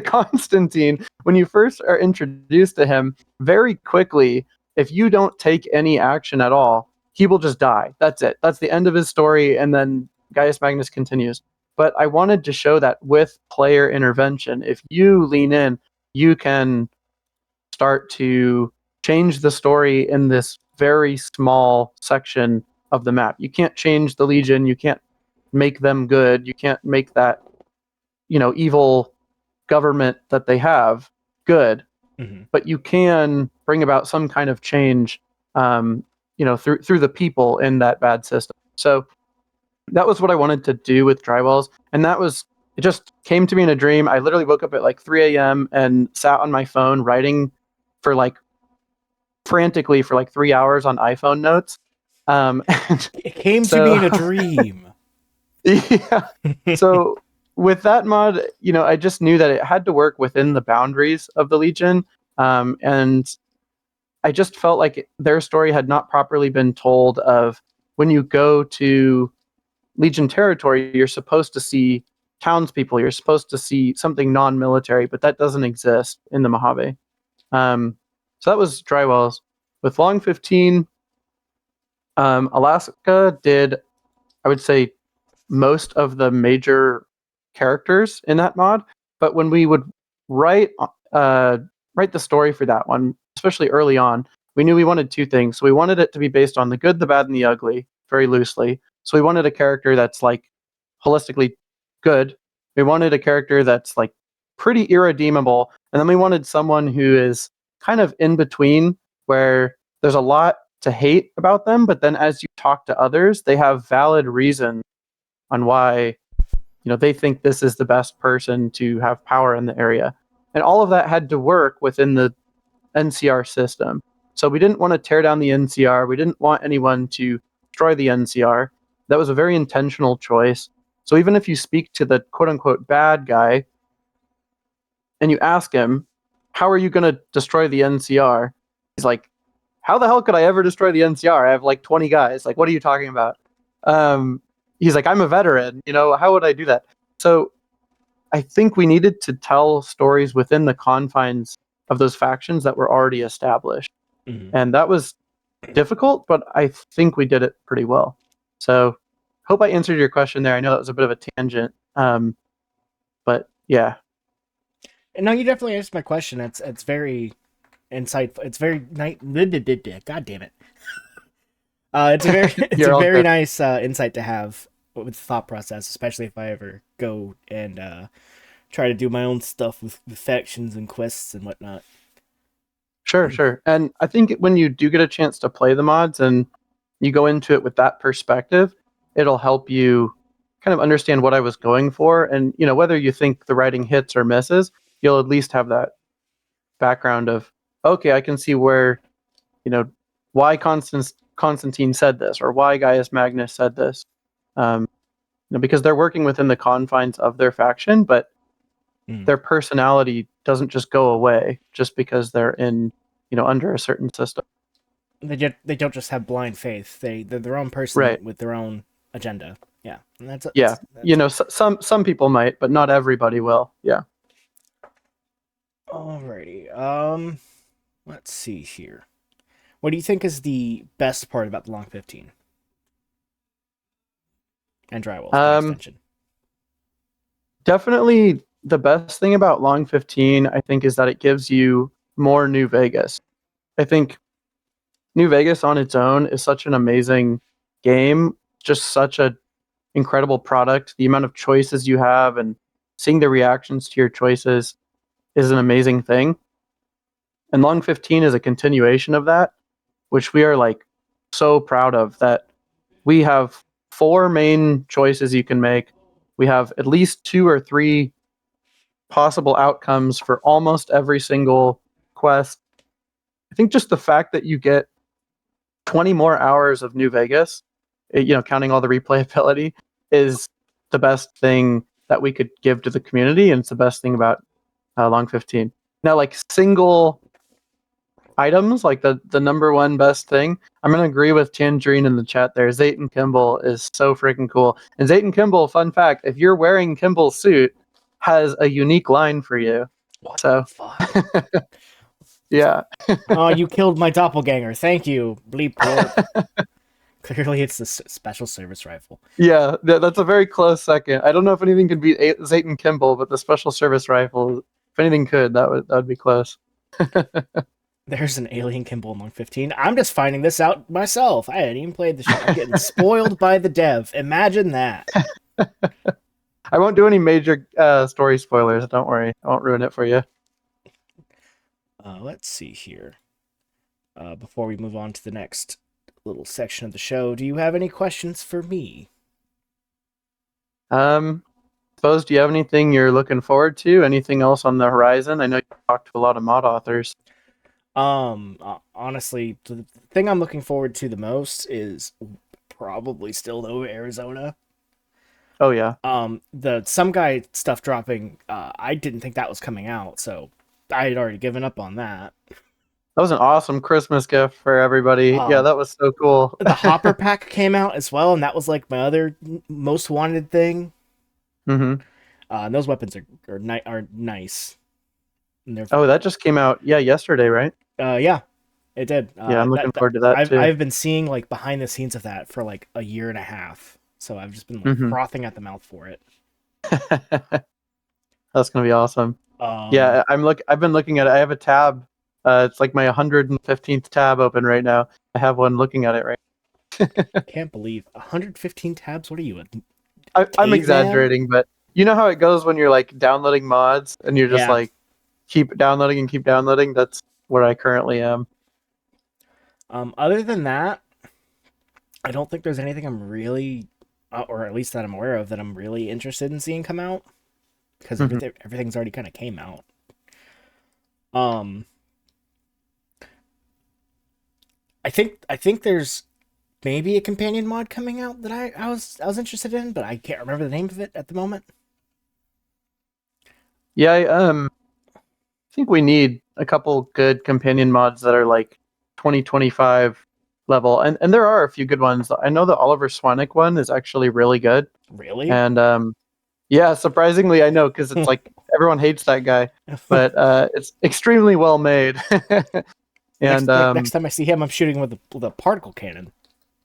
B: Constantine, when you first are introduced to him, very quickly, if you don't take any action at all, he will just die. That's it. That's the end of his story. And then Gaius Magnus continues. But I wanted to show that with player intervention, if you lean in, you can start to change the story in this very small section of the map. You can't change the Legion. You can't make them good. You can't make that, evil government that they have good.
A: Hmm.
B: But you can bring about some kind of change, through the people in that bad system. So that was what I wanted to do with Drywells, and it just came to me in a dream. I literally woke up at like 3 a.m. and sat on my phone writing for like frantically for like 3 hours on iPhone notes. And
A: It came to me
B: so
A: in a dream.
B: Yeah. So with that mod, I just knew that it had to work within the boundaries of the Legion, and I just felt like their story had not properly been told. Of when you go to Legion territory, you're supposed to see townspeople, you're supposed to see something non-military, but that doesn't exist in the Mojave. So that was Drywells. With Long 15, Alaska did, I would say, most of the major characters in that mod. But when we would write uh, write the story for that one, especially early on, we knew we wanted two things. So we wanted it to be based on the good, the bad, and the ugly, very loosely. So we wanted a character that's like holistically good. We wanted a character that's like pretty irredeemable, and then we wanted someone who is kind of in between, where there's a lot to hate about them, but then as you talk to others, they have valid reason on why they think this is the best person to have power in the area. And all of that had to work within the NCR system. So we didn't want to tear down the NCR. We didn't want anyone to destroy the NCR. That was a very intentional choice. So even if you speak to the quote unquote bad guy and you ask him, how are you going to destroy the NCR? He's like, how the hell could I ever destroy the NCR? I have like 20 guys. Like, what are you talking about? Um, he's like, I'm a veteran. How would I do that? So I think we needed to tell stories within the confines of those factions that were already established.
A: Mhm.
B: And that was difficult, but I think we did it pretty well. So hope I answered your question there. I know that was a bit of a tangent. But yeah.
A: And no, you definitely answered my question. It's very insightful. It's very nice. God damn it. It's a very it's a
B: You're all
A: very
B: good.
A: nice insight to have with the thought process, especially if I ever go and try to do my own stuff with factions and quests and whatnot.
B: Sure, sure. And I think when you do get a chance to play the mods and you go into it with that perspective, it'll help you kind of understand what I was going for. And, whether you think the writing hits or misses, you'll at least have that background of, okay, I can see where, you know, why Constantine said this or why Gaius Magnus said this. Um, because they're working within the confines of their faction, but
A: Mm.
B: their personality doesn't just go away just because they're in, under a certain system.
A: They don't just have blind faith. They're their own person
B: Right.
A: with their own agenda. Yeah, and
B: Yeah.
A: that's
B: Some people might, but not everybody will. Yeah.
A: alrighty. Let's see here. What do you think is the best part about the Long 15 and Drywells by
B: Um,
A: extension?
B: Definitely the best thing about Long 15, I think, is that it gives you more New Vegas. I think New Vegas on its own is such an amazing game, just such a incredible product. The amount of choices you have and seeing the reactions to your choices is an amazing thing. And Long 15 is a continuation of that, which we are like so proud of, that we have four main choices you can make. We have at least two or three possible outcomes for almost every single quest. I think just the fact that you get 20 more hours of New Vegas, counting all the replayability, is the best thing that we could give to the community, and it's the best thing about Long 15. Now, like single items, like the number one best thing, I'm gonna agree with Tangerine in the chat there. Zayton Kimball is so freaking cool. And Zayton Kimball, fun fact, if you're wearing Kimball's suit, has a unique line for you.
A: What the
B: So
A: fuck?
B: yeah.
A: Oh, you killed my doppelganger. Thank you, Bleep Warp. Clearly, it's the special service rifle.
B: Yeah, that's a very close second. I don't know if anything could beat Zayton Kimball, but the special service rifle, if anything could, that would be close.
A: There's an alien Kimball among 15. I'm just finding this out myself. I hadn't even played the shit. I'm getting spoiled by the dev. Imagine that.
B: I won't do any major story spoilers. Don't worry, I won't ruin it for you.
A: Let's see here. Before we move on to the next little section of the show, do you have any questions for me?
B: Suppose, do you have anything you're looking forward to? Anything else on the horizon? I know you talked to a lot of mod authors.
A: Honestly, the thing I'm looking forward to the most is probably still though Arizona.
B: Oh yeah,
A: The some guy stuff dropping, I didn't think that was coming out, so I had already given up on that.
B: that was an awesome Christmas gift for everybody. Yeah,
A: Um,
B: that was so cool.
A: the Hopper pack came out as well, and that was like my other most wanted thing.
B: hmm
A: And those weapons are nice. And they're
B: Oh, that just came out. Yeah, yesterday, right?
A: yeah, it did.
B: Yeah, I'm looking
A: That
B: forward to that too.
A: I've been seeing like behind the scenes of that for like a year and a half, so I've just been like
B: hmm
A: frothing at the mouth for it.
B: That's gonna be awesome.
A: Um,
B: Yeah, I've been looking at it. I have a tab. It's like my 115th tab open right now. I have one looking at it right.
A: can't believe 115 tabs. What are you, a
B: I'm
A: caveman?
B: exaggerating, but you know how it goes when you're like downloading mods and you're just
A: Yeah.
B: like keep downloading and keep downloading. That's where I currently am.
A: Other than that, I don't think there's anything I'm really, or at least that I'm aware of, that I'm really interested in seeing come out because
B: hmm
A: everything's already kind of came out. Um, I think there's maybe a companion mod coming out that I was interested in, but I can't remember the name of it at the moment.
B: Yeah, I think we need a couple good companion mods that are like 2025 level, and there are a few good ones. I know the Oliver Swanek one is actually really good,
A: Really?
B: and yeah, surprisingly, I know because it's like everyone hates that guy, but it's extremely well made. And
A: Next time I see him, I'm shooting with a particle cannon.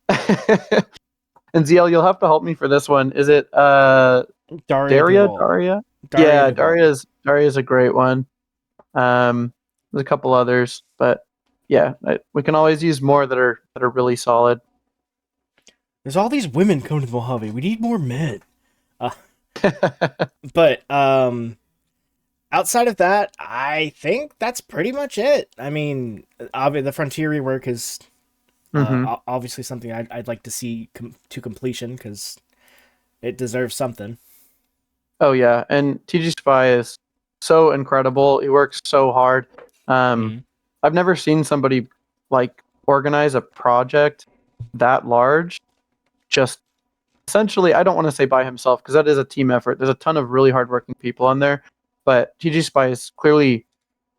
B: and ZL, you'll have to help me for this one. Is it
A: Daria
B: Daria?
A: Duval.
B: Daria?
A: Daria
B: Yeah,
A: Duval.
B: Daria's a great one. There's a couple others, but yeah, we can always use more that are really solid.
A: There's all these women coming to the Mojave. We need more men. Uh, but outside of that, I think that's pretty much it. I mean, obviously the Frontier rework is
B: hmm
A: obviously something I'd like to see to completion because it deserves something.
B: Oh yeah, and TG Spy is so incredible. He works so hard. Um,
A: Mm-hmm.
B: I've never seen somebody like organize a project that large. Just essentially, I don't want to say by himself because that is a team effort. There's a ton of really hardworking people on there, but TG Spy is clearly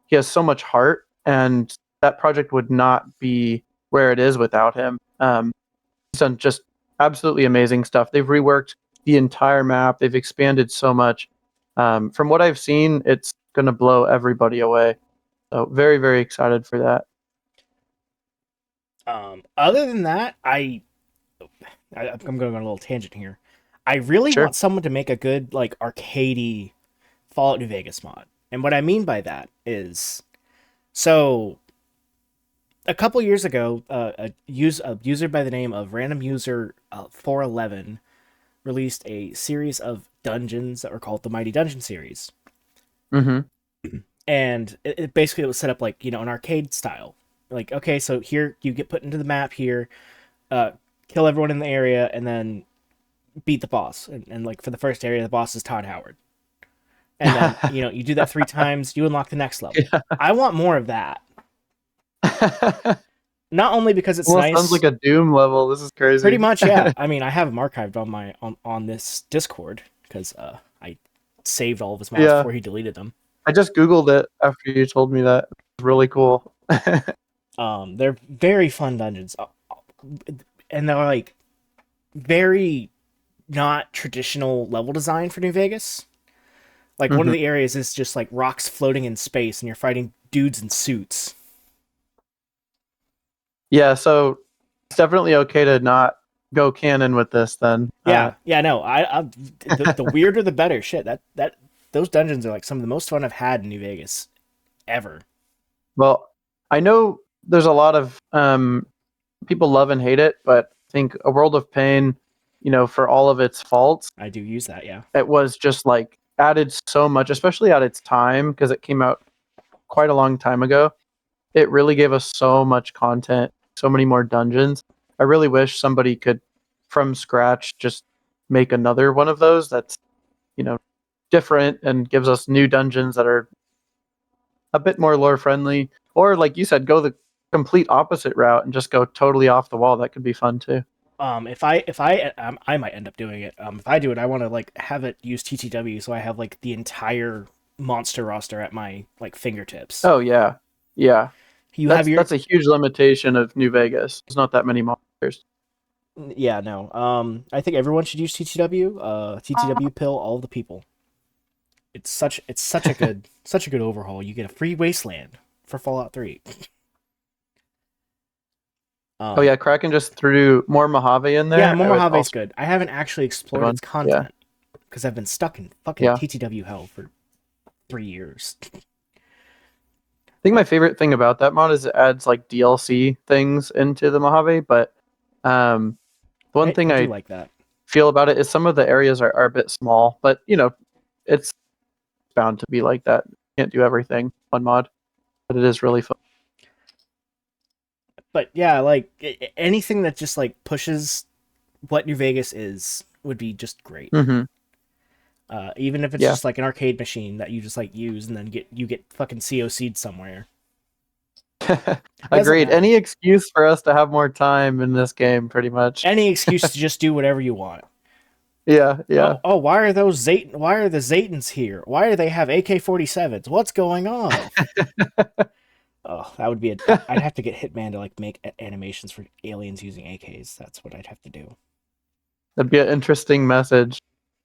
B: he has so much heart, and that project would not be where it is without him. He's done just absolutely amazing stuff. They've reworked the entire map. They've expanded so much. From what I've seen, it's going to blow everybody away. So very, very excited for that.
A: Other than that, I'm going to go on a little tangent here. I really
B: Sure.
A: want someone to make a good like arcadey Fallout New Vegas mod, and what I mean by that is so a couple years ago, a user by the name of Random User 411 released a series of dungeons that were called the Mighty Dungeon series,
B: hmm
A: and it basically was set up like an arcade style. Like, okay, so here you get put into the map here, uh, kill everyone in the area, and then beat the boss. And like for the first area, the boss is Todd Howard, and then you do that 3 times, you unlock the next level.
B: Yeah.
A: I want more of that. Not only because it's
B: Almost sounds
A: nice.
B: like a Doom level. This is
A: Pretty
B: crazy.
A: much, yeah. I mean, I have him archived on my on this Discord because I saved all of his mods
B: Yeah,
A: before he deleted them.
B: I just Googled it after you told me that. It's really cool.
A: They're very fun dungeons, and they're like very not traditional level design for New Vegas. Like one of
B: hmm
A: the areas is just like rocks floating in space, and you're fighting dudes in suits.
B: Yeah, so it's definitely okay to not go canon with this then.
A: Yeah, yeah, no, the weirder the better. Shit, that those dungeons are like some of the most fun I've had in New Vegas ever.
B: Well, I know there's a lot of people love and hate it, but I think A World of Pain, for all of its faults,
A: I do use that, yeah.
B: it was just like added so much, especially at its time because it came out quite a long time ago. It really gave us so much content, so many more dungeons. I really wish somebody could, from scratch, just make another one of those that's, you know, different and gives us new dungeons that are a bit more lore friendly. Or, like you said, go the complete opposite route and just go totally off the wall. That could be fun too.
A: I might end up doing it. If I do it, I want to like have it use TTW, so I have like the entire monster roster at my like fingertips.
B: Oh yeah, yeah.
A: You have
B: That's
A: your
B: that's a huge limitation of New Vegas. There's not that many monsters.
A: yeah, no. I think everyone should use TTW. TTW pill all the people. It's such a good overhaul. You get a free wasteland for Fallout 3.
B: Oh
A: Um,
B: yeah, Kraken just threw more Mojave in
A: yeah,
B: there. It was
A: Momohave's
B: also
A: good. I haven't actually
B: a good
A: explored
B: one.
A: its
B: Yeah,
A: content because I've been stuck in fucking
B: yeah.
A: TTW hell for 3 years.
B: I think my favorite thing about that mod is it adds like DLC things into the Mojave, but um, the one thing
A: I do
B: I
A: like that.
B: feel about it is some of the areas are a bit small, but it's bound to be like that. Can't do everything on mod, but it is really fun.
A: But yeah, like anything that just like pushes what New Vegas is would be just great.
B: Hmm.
A: Even if it's
B: Yeah,
A: just like an arcade machine that you just like use and then get fucking COC'd somewhere. It doesn't
B: agreed.
A: matter.
B: Any excuse for us to have more time in this game, pretty much.
A: Any excuse to just do whatever you want.
B: Yeah, yeah.
A: Why are those Why are the Zaytans here? Why do they have AK-47s? What's going on? Oh, that would be I'd have to get Hitman to like make animations for aliens using AKs. That's what I'd have to do.
B: That'd be an interesting message.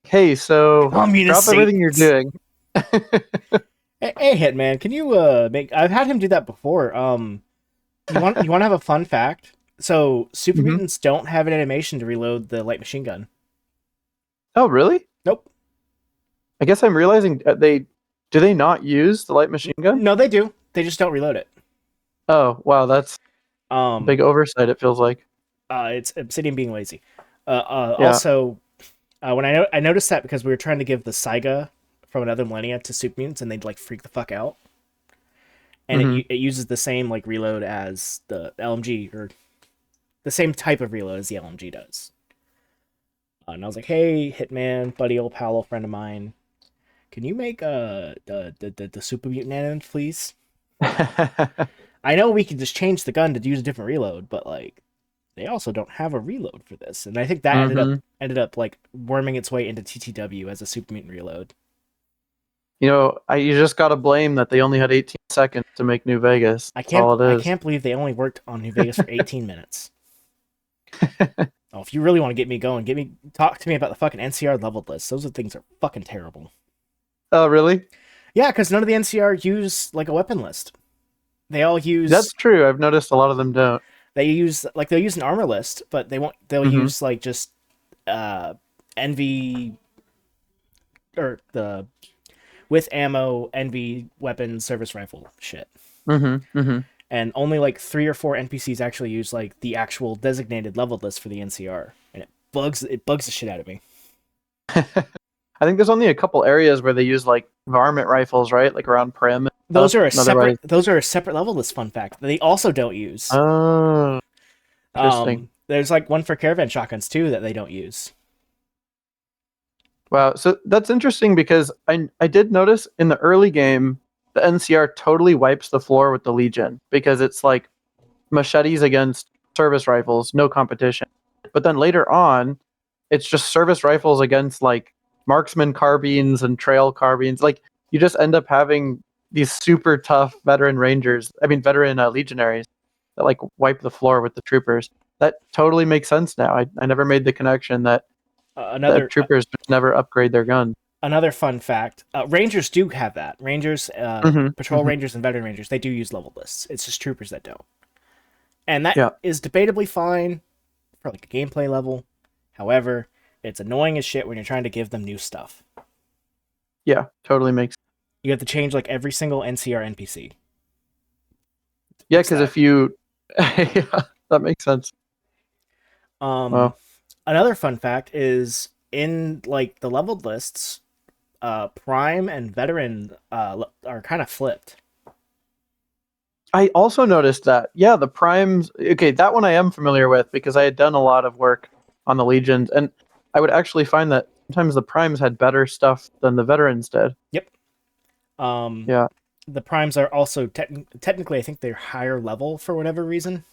B: Hey, so
A: Communist
B: drop everything you're
A: Satans.
B: doing.
A: Hey, Hitman, can you make? I've had him do that before. You want to have a fun fact? So super
B: Hmm.
A: mutants don't have an animation to reload the light machine gun.
B: Oh, really?
A: Nope.
B: I guess I'm realizing they not use the light machine gun?
A: No, they do. They just don't reload it.
B: Oh, wow, that's a
A: Um,
B: big oversight. It feels like.
A: it's Obsidian being lazy.
B: Yeah.
A: Also, when I noticed that because we were trying to give the Saiga from Another Millennia to super mutants, and they'd like freak the fuck out, and
B: Hmm.
A: it uses the same like reload as the LMG or the same type of reload as the LMG does. And I was like, "Hey, Hitman, buddy, old pal, old friend of mine, can you make the super mutant animals, please? I know we can just change the gun to use a different reload, but like they also don't have a reload for this." And I think that
B: Hmm.
A: ended up like worming its way into TTW as a super mutant reload.
B: You just gotta blame that they only had 18 seconds to make New Vegas. That's all
A: I
B: it is.
A: can't believe they only worked on New Vegas for 18 minutes. Oh, if you really want to get me going, talk to me about the fucking NCR leveled list. Those things are fucking terrible.
B: Oh, really?
A: Yeah, because none of the NCR use like a weapon list. They all use
B: That's true. I've noticed a lot of them don't.
A: they'll use an armor list, but they'll
B: Hmm.
A: use like just uh NV or the with ammo NV weapon service rifle shit.
B: Hmm. Hmm.
A: And only like 3 or 4 NPCs actually use like the actual designated leveled list for the NCR, and it bugs the shit out of me.
B: I think there's only a couple areas where they use like varmint rifles, right? Like around Prim and
A: Those
B: stuff.
A: are
B: And otherwise,
A: a separate level list fun fact that they also don't use.
B: oh, interesting.
A: There's like one for caravan shotguns too that they don't use.
B: Wow. So that's interesting because I did notice in the early game the NCR totally wipes the floor with the Legion because it's like machetes against service rifles, no competition. But then later on, it's just service rifles against like marksman carbines and trail carbines. Like you just end up having these super tough veteran rangers. I mean, veteran legionaries that like wipe the floor with the troopers. That totally makes sense now. I never made the connection that the
A: Another
B: troopers just never upgrade their guns.
A: another fun fact: Rangers do have that. Rangers,
B: Hmm.
A: patrol
B: Hmm.
A: rangers, and veteran rangers, they do use level lists. It's just troopers that don't, and that
B: Yeah,
A: is debatably fine for like a gameplay level. However, it's annoying as shit when you're trying to give them new stuff.
B: yeah, totally makes.
A: You have to change like every single NCR NPC.
B: Yeah,
A: Fix
B: because
A: that.
B: if you, yeah, that makes sense.
A: Um,
B: Well,
A: Another fun fact is in like the leveled lists, Prime and Veteran are kind of flipped.
B: I also noticed that, yeah, the primes. Okay, that one I am familiar with because I had done a lot of work on the legions, and I would actually find that sometimes the primes had better stuff than the veterans did.
A: Yep. Um,
B: Yeah.
A: the Primes are also technically, I think they're higher level for whatever reason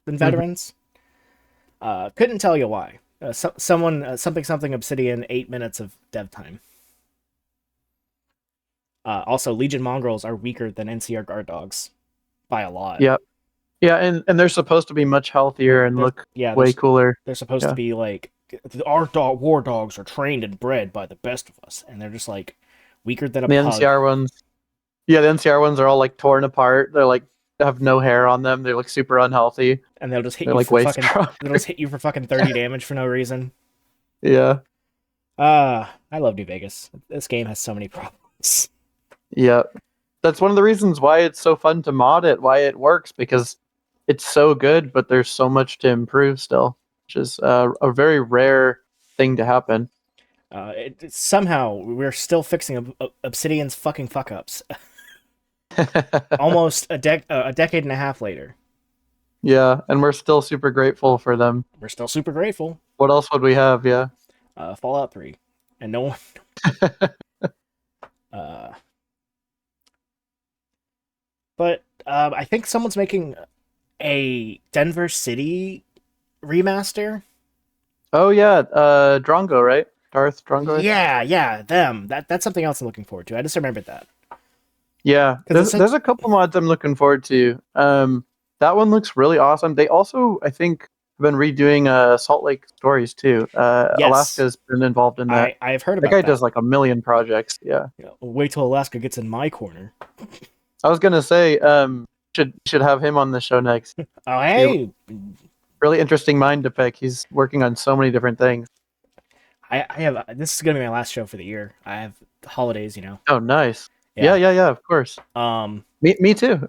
A: than
B: Hmm.
A: Veterans. Couldn't tell you why. Someone something Obsidian 8 minutes of dev time. Also, Legion mongrels are weaker than NCR guard dogs by a lot.
B: Yep. Yeah, and they're supposed to be much healthier and look way cooler.
A: They're supposed
B: Yeah.
A: to be like our war dogs are trained and bred by the best of us, and they're just like weaker than a
B: The
A: pug.
B: NCR ones, yeah, the NCR ones are all like torn apart. They're like have no hair on them. They look super unhealthy.
A: And they'll just hit
B: They're
A: you
B: like
A: for
B: way
A: fucking.
B: strong.
A: They'll just hit you for fucking 30 damage for no reason.
B: Yeah.
A: I love New Vegas. This game has so many problems.
B: Yeah. That's one of the reasons why it's so fun to mod it, why it works, because it's so good, but there's so much to improve still, which is a very rare thing to happen.
A: Somehow we're still fixing Obsidian's fucking fuck ups. Almost a decade and a half later.
B: Yeah, and we're still super grateful for them.
A: We're still super grateful.
B: What else would we have? Yeah.
A: Fallout 3. And no one. But I think someone's making a Denver City remaster.
B: Oh yeah, Drongo, right? Darth Drongo.
A: Yeah, them. That's something else I'm looking forward to. I just remembered that.
B: Yeah, there's a couple mods I'm looking forward to. That one looks really awesome. They also, I think, have been redoing Salt Lake Stories too.
A: Yes.
B: Alaska's been involved in that.
A: I've heard about
B: that.
A: That
B: Guy does like a million projects. Yeah.
A: Wait till Alaska gets in my corner.
B: I was gonna say, should have him on the show next.
A: Oh hey,
B: really interesting mind to pick. He's working on so many different things.
A: I have this is gonna be my last show for the year. I have holidays, you know.
B: Oh, nice. Yeah, of course. Me too.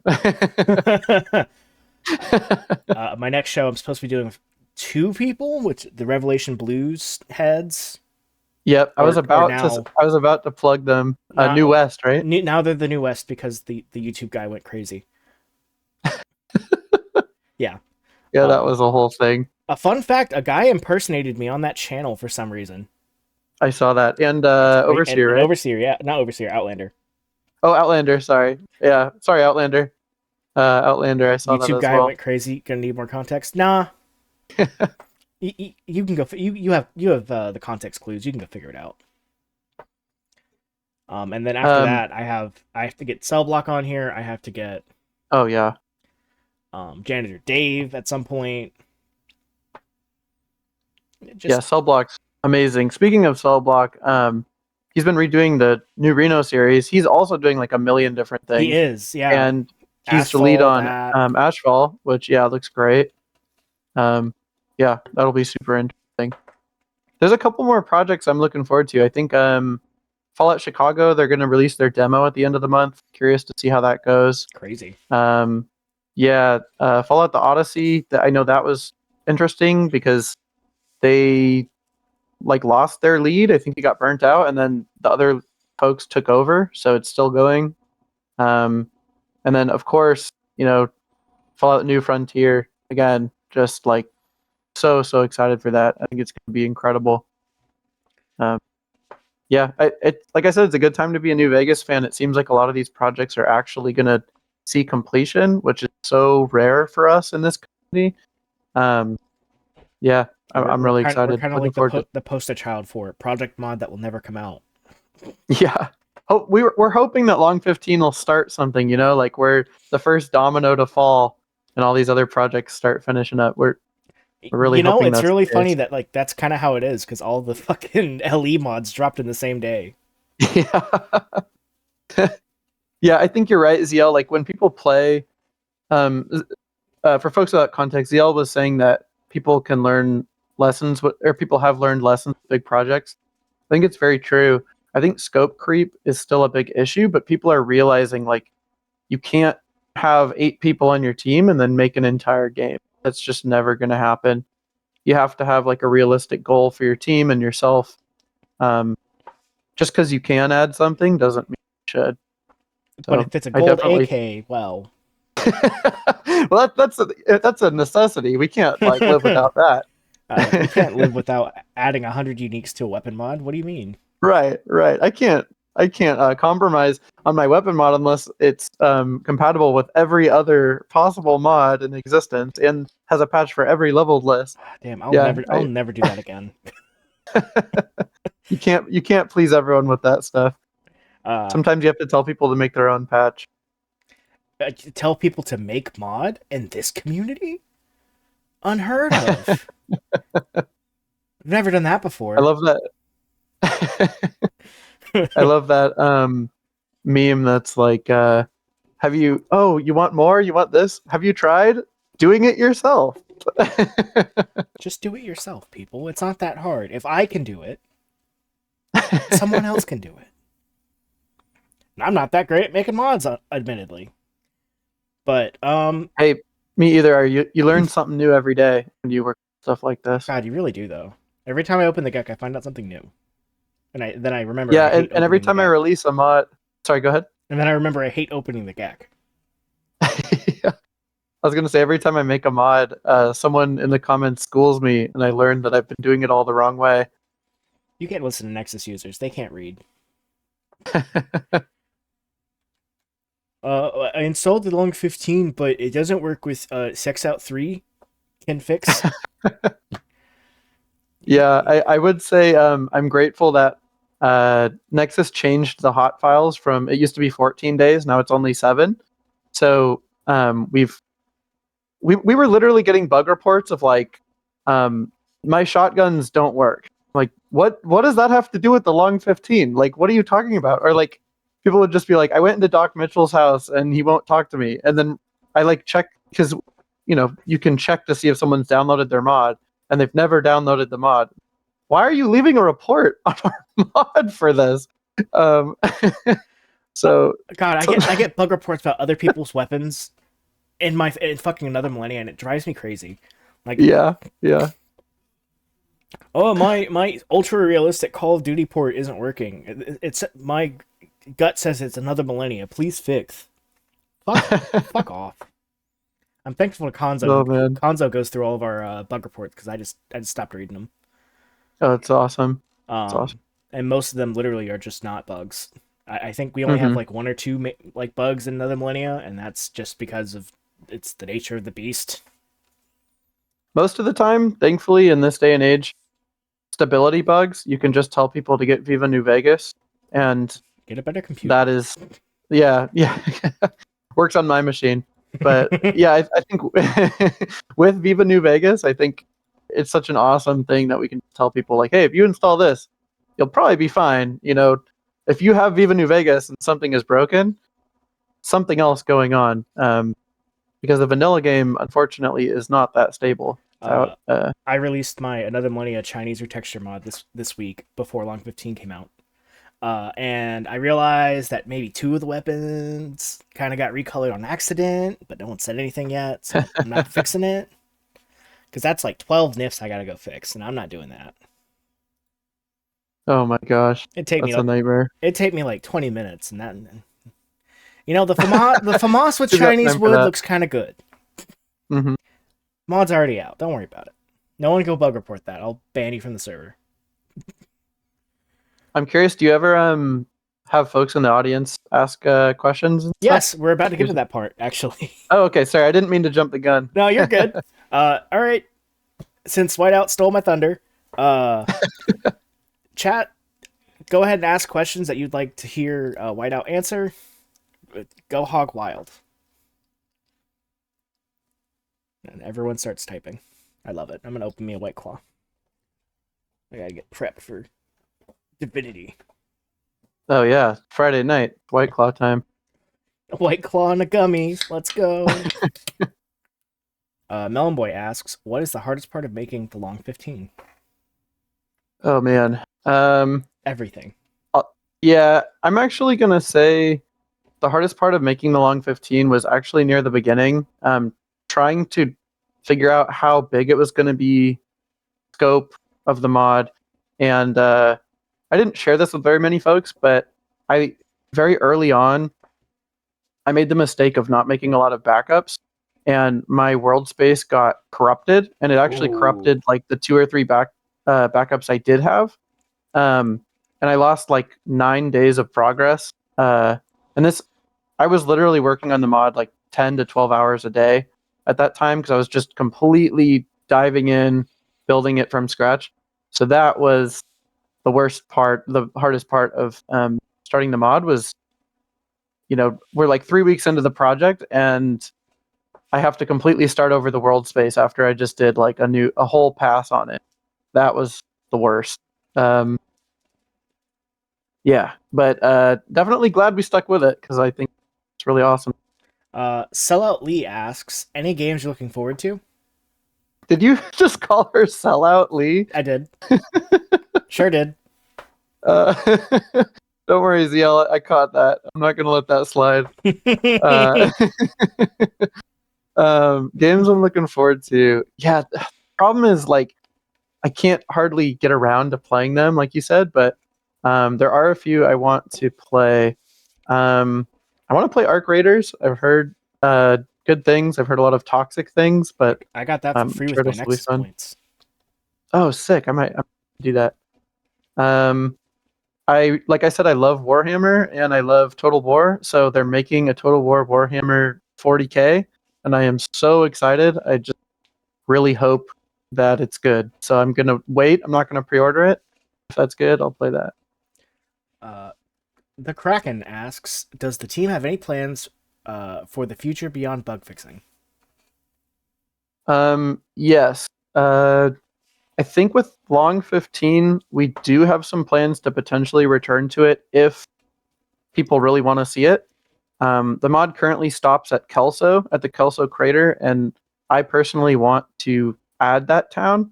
A: My next show, I'm supposed to be doing 2 people, which the Revelation Blues heads.
B: Yep, I was about to plug them. New West, right?
A: Now they're the New West because the YouTube guy went crazy. Yeah.
B: Yeah, that was a whole thing.
A: A fun fact: a guy impersonated me on that channel for some reason.
B: I saw that, and Overseer, right?
A: Overseer, yeah, not Overseer, Outlander.
B: Oh, Outlander. Sorry. Yeah, sorry, Outlander. Outlander. I saw that as well.
A: YouTube guy went crazy. Gonna need more context. Nah. You can go. You have the context clues. You can go figure it out. And then after that, I have to get Cell Block on here. I have to get.
B: Oh yeah.
A: Janitor Dave at some point.
B: Yeah, Cell Block's amazing. Speaking of Cell Block, he's been redoing the new Reno series. He's also doing like a million different things.
A: He is, yeah.
B: And he's the lead on Ashfall, which looks great. Yeah, that'll be super interesting. There's a couple more projects I'm looking forward to. I think Fallout Chicago, they're going to release their demo at the end of the month. Curious to see how that goes.
A: Crazy.
B: Yeah, Fallout the Odyssey, I know that was interesting because they like lost their lead. I think he got burnt out, and then the other folks took over, so it's still going. And then of course, Fallout New Frontier again, just like so excited for that. I think it's going to be incredible. Yeah, like I said, it's a good time to be a New Vegas fan. It seems like a lot of these projects are actually going to see completion, which is so rare for us in this community. Yeah, I'm really excited.
A: We're kind of like the poster child for it. Project mod that will never come out.
B: Yeah. We're hoping that Long15 will start something, like we're the first domino to fall and all these other projects start finishing up. We're really hoping
A: it's really funny that like that's kind of how it is because all the fucking LE mods dropped in the same day.
B: Yeah. Yeah, I think you're right, ZL. Like when people play, for folks without context, ZL was saying that people can learn lessons, or people have learned lessons with big projects. I think it's very true. I think scope creep is still a big issue, but people are realizing like you can't have 8 people on your team and then make an entire game. That's just never going to happen. You have to have like a realistic goal for your team and yourself. Just because you can add something doesn't mean you should.
A: But if it's a gold AK, well,
B: well, that's a necessity. We can't like live without that.
A: We can't live without adding 100 uniques to a weapon mod. What do you mean?
B: Right. I can't I can't compromise on my weapon mod unless it's compatible with every other possible mod in existence and has a patch for every leveled list.
A: Damn,
B: Yeah,
A: I'll never do that again.
B: you can't please everyone with that stuff.
A: Uh,
B: Sometimes you have to tell people to make their own patch.
A: tell people to make mod in this community? Unheard of. I've never done that
B: I
A: before.
B: love that. I love that meme that's like, have you, oh, you want more? You want this? Have you tried doing it yourself?
A: Just do it yourself, people. It's not that hard. If I can do it, someone else can do it. And I'm not that great at making mods, admittedly. But,
B: Hey, me either. Are you? You learn something new every day when you work stuff like this.
A: God, you really do, though. Every time I open the Gek, I find out something new. And then I remember
B: Yeah,
A: I hate
B: and every
A: opening the
B: time I
A: Gek.
B: release a mod, sorry, go ahead.
A: And then I remember I hate opening the Gek.
B: Yeah. I was gonna say every time I make a mod, someone in the comments schools me, and I learn that I've been doing it all the wrong way.
A: You can't listen to Nexus users. They can't read. I installed the Long15, but it doesn't work with Sexout 3. Can fix.
B: Yeah, I would say I'm grateful that Nexus changed the hot files from it used to be 14 days, now it's only 7. So we were literally getting bug reports of like my shotguns don't work. Like what does that have to do with the Long 15? Like what are you talking about? Or like people would just be like, I went into Doc Mitchell's house and he won't talk to me, and then I like check because you can check to see if someone's downloaded their mod and they've never downloaded the mod. Why are you leaving a report on our mod for this? Um, so
A: God, I get bug reports about other people's weapons in fucking another millennia, and it drives me crazy. Like,
B: yeah.
A: oh, my ultra realistic Call of Duty port isn't working. It's my gut says it's another millennia. Please fix. Fuck off. I'm thankful to Konzo.
B: Oh man.
A: Konzo goes through all of our bug reports because I just stopped reading them.
B: Oh, it's awesome.
A: It's
B: awesome.
A: And most of them literally are just not bugs. I think we only have like one or two like bugs in another millennia, and that's just because of it's the nature of the beast.
B: Most of the time, thankfully, in this day and age, stability bugs, you can just tell people to get Viva New Vegas, and
A: get a better computer.
B: That is, yeah, works on my machine. But yeah, I think with Viva New Vegas, I think it's such an awesome thing that we can tell people like, hey, if you install this, you'll probably be fine. If you have Viva New Vegas and something is broken, something else going on. Because the vanilla game, unfortunately, is not that stable.
A: I released my Another Millennia Chinese retexture mod this week before Long15 came out. And I realized that maybe 2 of the weapons kind of got recolored on accident, but no one said anything yet, so I'm not fixing it. Because that's like 12 nifs I gotta go fix, and I'm not doing that.
B: Oh my gosh.
A: That's
B: a nightmare.
A: It'd take me like 20 minutes, and that... the FAMAS with Chinese wood looks kind of good.
B: Mm-hmm.
A: Mod's already out. Don't worry about it. No one go bug report that. I'll ban you from the server.
B: I'm curious, do you ever have folks in the audience ask questions?
A: Yes, we're about to get to that part, actually.
B: Oh, okay. Sorry, I didn't mean to jump the gun.
A: No, you're good. All right. Since Whiteout stole my thunder, chat, go ahead and ask questions that you'd like to hear Whiteout answer. Go hog wild. And everyone starts typing. I love it. I'm going to open me a White Claw. I got to get prepped for Divinity.
B: Oh, yeah. Friday night. White Claw time.
A: White Claw and a gummy. Let's go. Melon Boy asks, what is the hardest part of making the Long15?
B: Oh, man.
A: Everything.
B: Yeah, I'm actually going to say the hardest part of making the Long15 was actually near the beginning. Trying to figure out how big it was going to be, scope of the mod. And I didn't share this with very many folks, but very early on, I made the mistake of not making a lot of backups, and my world space got corrupted, and it actually corrupted like the 2 or 3 backups I did have. and I lost like 9 days of progress. And this, I was literally working on the mod like 10 to 12 hours a day at that time because I was just completely diving in, building it from scratch. So that was the worst part, the hardest part of starting the mod was, we're like 3 weeks into the project and I have to completely start over the world space after I just did like a whole pass on it. That was the worst. Um, yeah, but definitely glad we stuck with it because I think it's really awesome.
A: Sellout Lee asks, any games you're looking forward to?
B: Did you just call her sellout, Lee?
A: I did. Sure did.
B: Uh, don't worry, ZL. I caught that. I'm not gonna let that slide. Uh, games I'm looking forward to. Yeah, the problem is like I can't hardly get around to playing them, like you said. But there are a few I want to play. I want to play Arc Raiders. I've heard good things. I've heard a lot of toxic things, but
A: I got that for
B: I'm
A: free
B: sure
A: with my
B: it'll still be
A: Nexus
B: fun.
A: points.
B: Oh, sick! I might do that. Um, like I said, I love Warhammer and I love Total War. So they're making a Total War Warhammer 40K, and I am so excited. I just really hope that it's good. So I'm gonna wait. I'm not gonna pre-order it. If that's good, I'll play that.
A: Uh, the Kraken asks, does the team have any plans for the future beyond bug fixing?
B: Yes. I think with Long15, we do have some plans to potentially return to it if people really want to see it. The mod currently stops at Kelso, at the Kelso crater, and I personally want to add that town.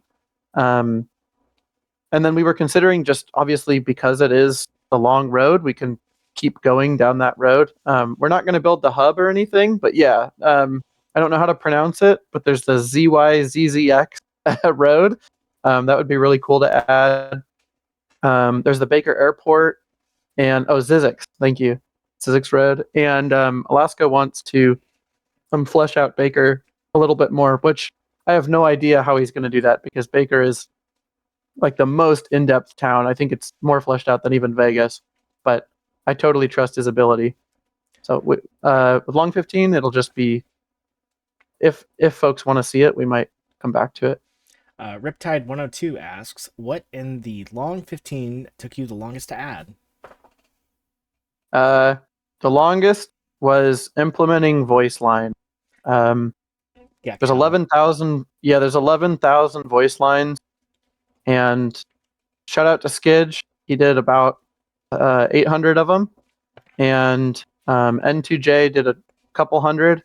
B: Um, and then we were considering just obviously because it is the long road, we can keep going down that road. We're not going to build the hub or anything, but yeah, I don't know how to pronounce it, but there's the ZYZZX road. That would be really cool to add. There's the Baker Airport and Zizix. Thank you, Zizix Road. And Alaska wants to flesh out Baker a little bit more, which I have no idea how he's going to do that because Baker is like the most in-depth town. I think it's more fleshed out than even Vegas, but I totally trust his ability. So with Long15, it'll just be if folks want to see it, we might come back to it.
A: Riptide 102 asks, what in the Long 15 took you the longest to add?
B: The longest was implementing voice line.
A: Yeah,
B: There's 11,000. Yeah, there's 11,000 voice lines, and shout out to Skidge. He did about 800 of them, and N2J did a couple hundred.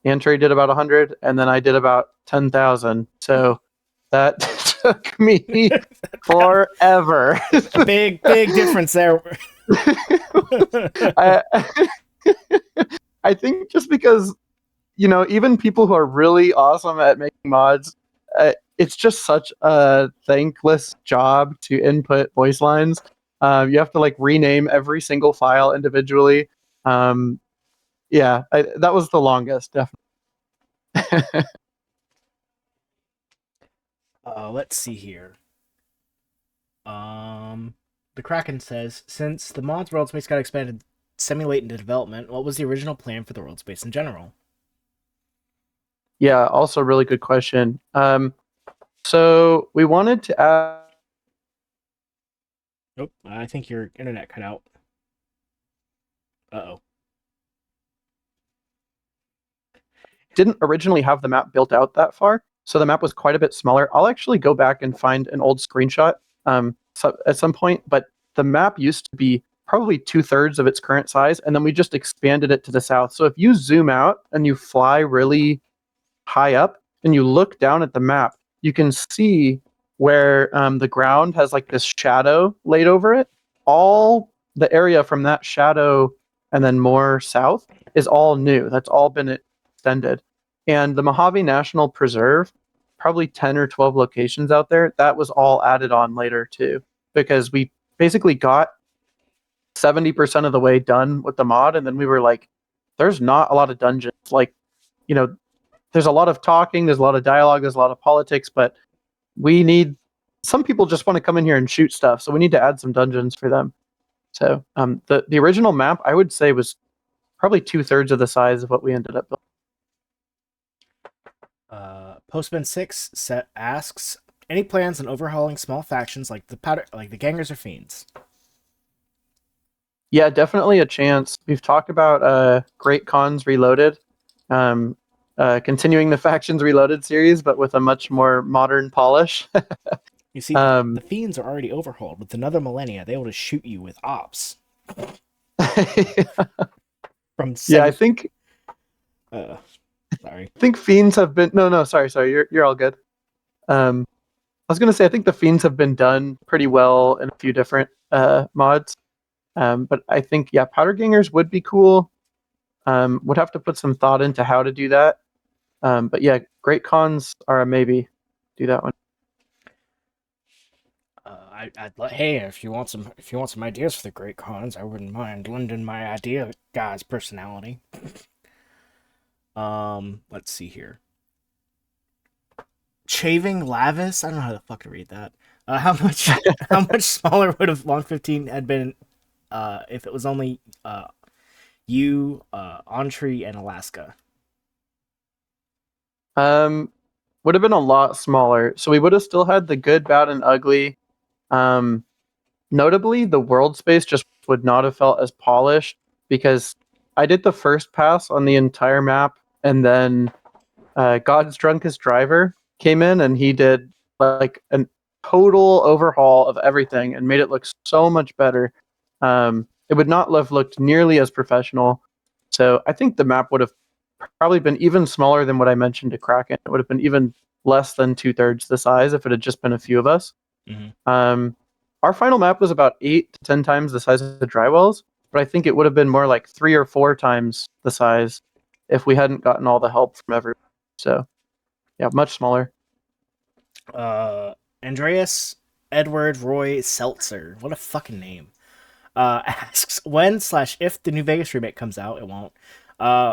B: Antry did about 100, and then I did about 10,000. So that took me forever.
A: A big difference there.
B: I, I think just because even people who are really awesome at making mods, it's just such a thankless job to input voice lines. You have to like rename every single file individually. Yeah, that was the longest, definitely.
A: Let's see here. The Kraken says, since the mod's world space got expanded semi-late into development, what was the original plan for the world space in general?
B: Yeah, also really good question. So we wanted to add.
A: Nope, I think your internet cut out. Uh-oh.
B: Didn't originally have the map built out that far, so the map was quite a bit smaller. I'll actually go back and find an old screenshot at some point, but the map used to be probably 2/3 of its current size, and then we just expanded it to the south. So if you zoom out and you fly really high up and you look down at the map, you can see where the ground has like this shadow laid over it. All the area from that shadow and then more south is all new. That's all been extended. And the Mojave National Preserve, probably 10 or 12 locations out there, that was all added on later too, because we basically got 70% of the way done with the mod, and then we were like, there's not a lot of dungeons. Like, there's a lot of talking, there's a lot of dialogue, there's a lot of politics, but we need some people just want to come in here and shoot stuff, so we need to add some dungeons for them. So the original map, I would say, was probably 2/3 of the size of what we ended up building.
A: Postman6 set asks, any plans on overhauling small factions like the gangers or fiends?
B: Yeah, definitely a chance. We've talked about Great Khans Reloaded, continuing the Factions Reloaded series, but with a much more modern polish.
A: You see, the fiends are already overhauled. With another millennia, they will just shoot you with ops.
B: Yeah, I think.
A: Sorry.
B: I think fiends have been sorry. You're all good. I was gonna say I think the fiends have been done pretty well in a few different mods. But I think powder gangers would be cool. Would have to put some thought into how to do that. But yeah, Great Khans are a maybe. Do that one.
A: Hey, if you want some ideas for the Great Khans, I wouldn't mind lending my idea guy's personality. Let's see here. Chaving Lavis. I don't know how the fuck to read that. How much smaller would have Long15 had been if it was only you, Entree, and Alaska?
B: Would have been a lot smaller. So we would have still had the good, bad, and ugly. Notably, the world space just would not have felt as polished because I did the first pass on the entire map, and then God's Drunkest Driver came in and he did like a total overhaul of everything and made it look so much better. It would not have looked nearly as professional. So I think the map would have probably been even smaller than what I mentioned to Kraken. It would have been even less than 2/3 the size if it had just been a few of us.
A: Mm-hmm.
B: Our final map was about 8 to 10 times the size of the Drywells, but I think it would have been more like 3 or 4 times the size if we hadn't gotten all the help from everyone. So, yeah, much smaller.
A: Andreas Edward Roy Seltzer. What a fucking name. Asks when/if the New Vegas remake comes out. It won't.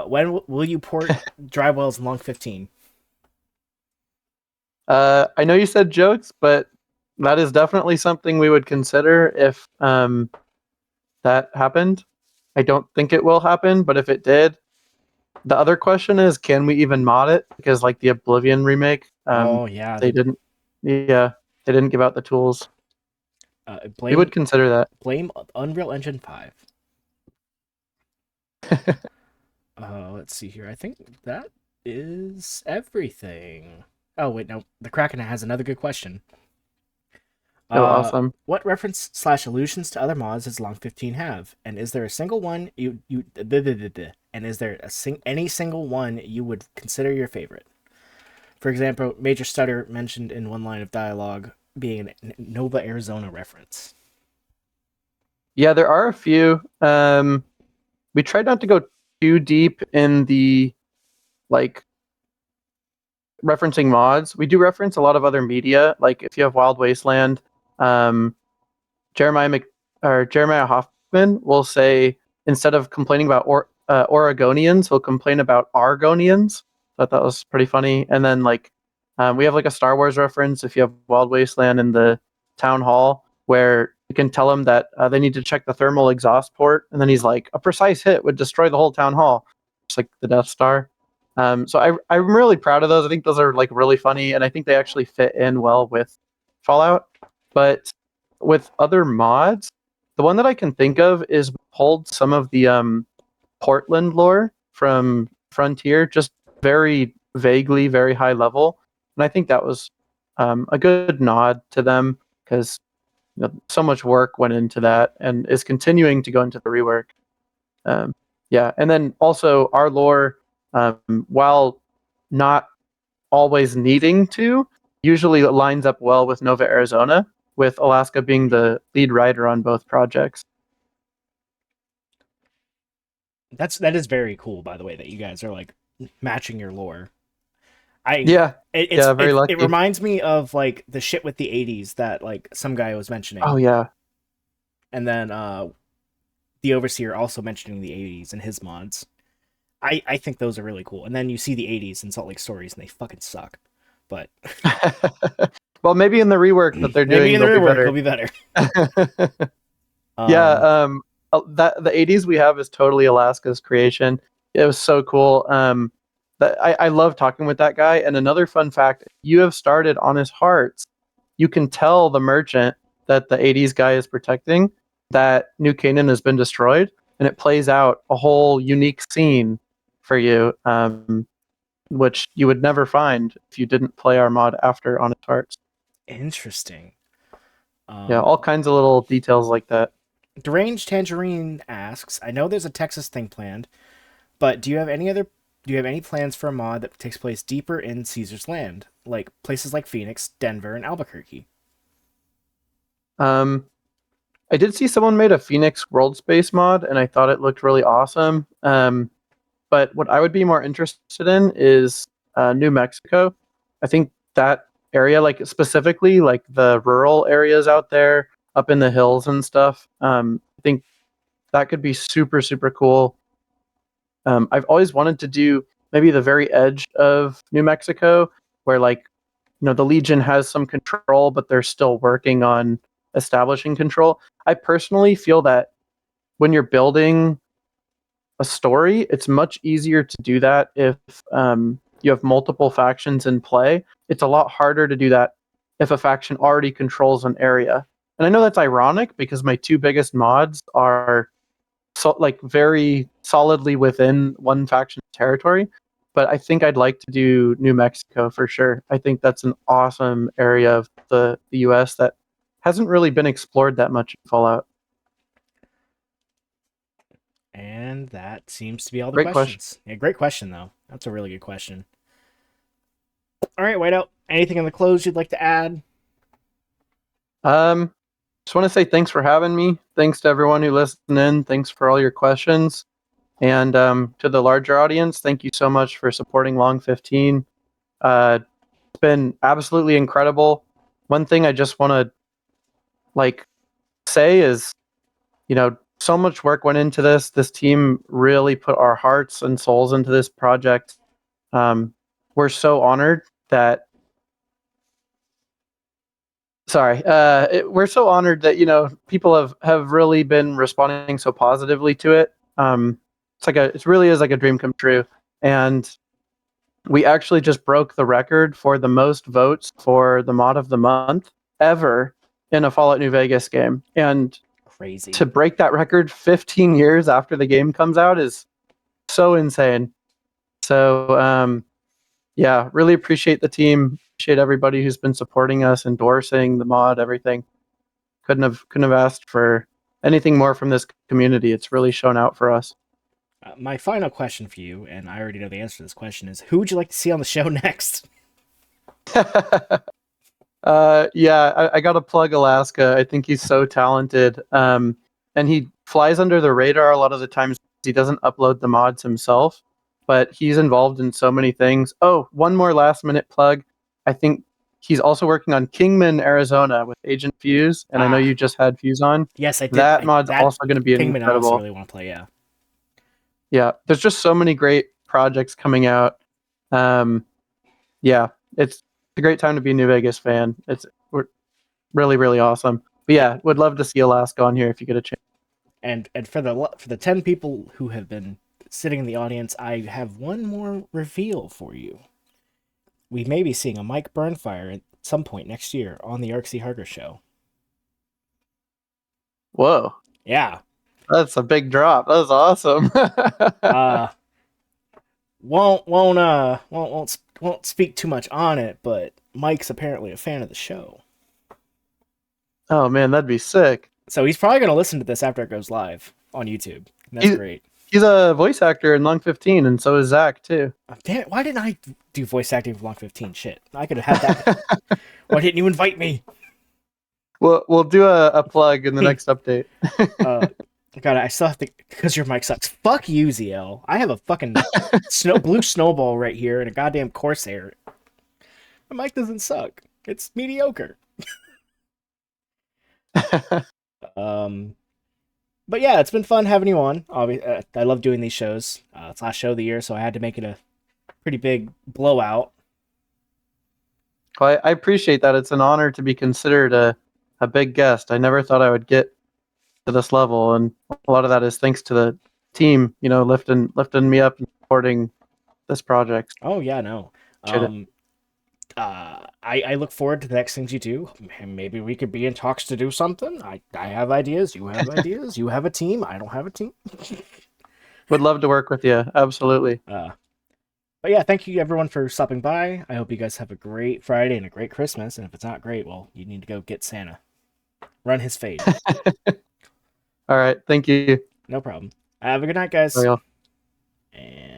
A: When will you port Drywells and Long15?
B: I know you said jokes, but that is definitely something we would consider if that happened. I don't think it will happen, but if it did, the other question is, can we even mod it? Because like the Oblivion remake,
A: Oh yeah,
B: they didn't give out the tools. We would consider that.
A: Blame Unreal Engine 5. Let's see here. I think that is everything. Oh wait, no. The Kraken has another good question.
B: Oh, awesome.
A: What reference/allusions to other mods does Long15 have? And is there a single one and is there any single one you would consider your favorite? For example, Major Stutter mentioned in one line of dialogue being a Nova Arizona reference.
B: Yeah, there are a few. We tried not to go too deep in the like referencing mods. We do reference a lot of other media. Like if you have Wild Wasteland, Jeremiah Hoffman will say, instead of complaining about Oregonians, he'll complain about Argonians. Thought that was pretty funny. And then we have like a Star Wars reference if you have Wild Wasteland in the town hall where you can tell them that they need to check the thermal exhaust port, and then he's like, a precise hit would destroy the whole town hall, just like the Death Star. So I'm really proud of those. I think those are like really funny, and I think they actually fit in well with Fallout. But with other mods, the one that I can think of is we pulled some of the Portland lore from Frontier, just very vaguely, very high level, and I think that was a good nod to them because so much work went into that and is continuing to go into the rework. And then also our lore, while not always needing to, usually lines up well with Nova Arizona, with Alaska being the lead writer on both projects.
A: That is very cool, by the way, that you guys are like matching your lore.
B: Very lucky.
A: It reminds me of like the shit with the 80s that like some guy was mentioning.
B: Oh yeah.
A: And then the Overseer also mentioning the 80s and his mods. I think those are really cool. And then you see the 80s in Salt Lake Stories and they fucking suck. But
B: Well, maybe in the rework that they're
A: Maybe
B: doing,
A: in the
B: they'll be
A: rework it'll
B: better.
A: be better.
B: Yeah,
A: Um,
B: that the 80s we have is totally Alaska's creation. It was so cool. I love talking with that guy. And another fun fact: you have started Honest Hearts. You can tell the merchant that the 80s guy is protecting that New Canaan has been destroyed, and it plays out a whole unique scene for you, which you would never find if you didn't play our mod after Honest Hearts.
A: Interesting.
B: Yeah,
A: Um,
B: all kinds of little details like that.
A: Deranged Tangerine asks, I know there's a Texas thing planned, but do you have any plans for a mod that takes place deeper in Caesar's land, like places like Phoenix, Denver, and Albuquerque?
B: Um, I did see someone made a Phoenix World Space mod, and I thought it looked really awesome. But what I would be more interested in is New Mexico. I think that area, like specifically like the rural areas out there, up in the hills and stuff. I think that could be super super cool. I've always wanted to do maybe the very edge of New Mexico, where like the Legion has some control, but they're still working on establishing control. I personally feel that when you're building a story, it's much easier to do that if you have multiple factions in play. It's a lot harder to do that if a faction already controls an area. And I know that's ironic because my two biggest mods are like very solidly within one faction's territory. But I think I'd like to do New Mexico for sure. I think that's an awesome area of the US that hasn't really been explored that much in Fallout.
A: And that seems to be all the
B: Great question.
A: questions. Yeah, great question though. That's a really good question. All right, Whiteout. Anything in the close you'd like to add?
B: Um, just want to say thanks for having me. Thanks to everyone who listened in. Thanks for all your questions. And to the larger audience, thank you so much for supporting Long15. It's been absolutely incredible. One thing I just want to like say is, so much work went into this. This team really put our hearts and souls into this project. We're so honored that we're so honored that people have really been responding so positively to it. It really is like a dream come true, and we actually just broke the record for the most votes for the mod of the month ever in a Fallout New Vegas game. And
A: Crazy.
B: to break that record 15 years after the game comes out is so insane. So yeah, really appreciate the team. Appreciate everybody who's been supporting us, endorsing the mod, everything. Couldn't have asked for anything more from this community. It's really shown out for us.
A: My final question for you, and I already know the answer to this question, is who would you like to see on the show next?
B: Yeah, I got to plug Alaska. I think he's so talented. And he flies under the radar a lot of the times. He doesn't upload the mods himself, but he's involved in so many things. Oh, one more last minute plug. I think he's also working on Kingman, Arizona with Agent Fuse, and I know
A: Ah,
B: you just had Fuse on.
A: yes, I did.
B: That mod's
A: That
B: also going to be
A: Kingman, I also
B: incredible.
A: really want to play. Yeah.
B: Yeah, there's just so many great projects coming out. Um, yeah, it's a great time to be a New Vegas fan. We're really really awesome. But yeah, would love to see Alaska on here if you get a chance.
A: And for the 10 people who have been sitting in the audience, I have one more reveal for you. We may be seeing a Mike Burnfire at some point next year on the Arksy Harger show.
B: Whoa,
A: Yeah.
B: that's a big drop. That's awesome.
A: Uh won't speak too much on it, but Mike's apparently a fan of the show.
B: Oh man, that'd be sick.
A: So he's probably going to listen to this after it goes live on YouTube. And that's
B: He's
A: great.
B: he's a voice actor in Long15, and so is Zach too.
A: Damn it, why didn't I do voice acting for Long15? Shit. I could have had that. Why didn't you invite me?
B: We'll do a plug in the next update.
A: uh, God, I still have to, because your mic sucks. Fuck you, ZL. I have a fucking blue snowball right here and a goddamn Corsair. My mic doesn't suck. It's mediocre. Um, but yeah, it's been fun having you on. I love doing these shows. It's last show of the year, so I had to make it a pretty big blowout.
B: Well, I appreciate that. It's an honor to be considered a big guest. I never thought I would get to this level, and a lot of that is thanks to the team, lifting me up and supporting this project.
A: Oh yeah, no.
B: Appreciate it.
A: Um, I look forward to the next things you do. Maybe we could be in talks to do something. I have ideas. You have ideas. You have a team. I don't have a team.
B: Would love to work with you. Absolutely.
A: Uh, but yeah, thank you everyone for stopping by. I hope you guys have a great Friday and a great Christmas. And if it's not great, well, you need to go get Santa. Run his fade.
B: All right. Thank you.
A: No problem. Have a good night, guys.
B: Bye, y'all.
A: And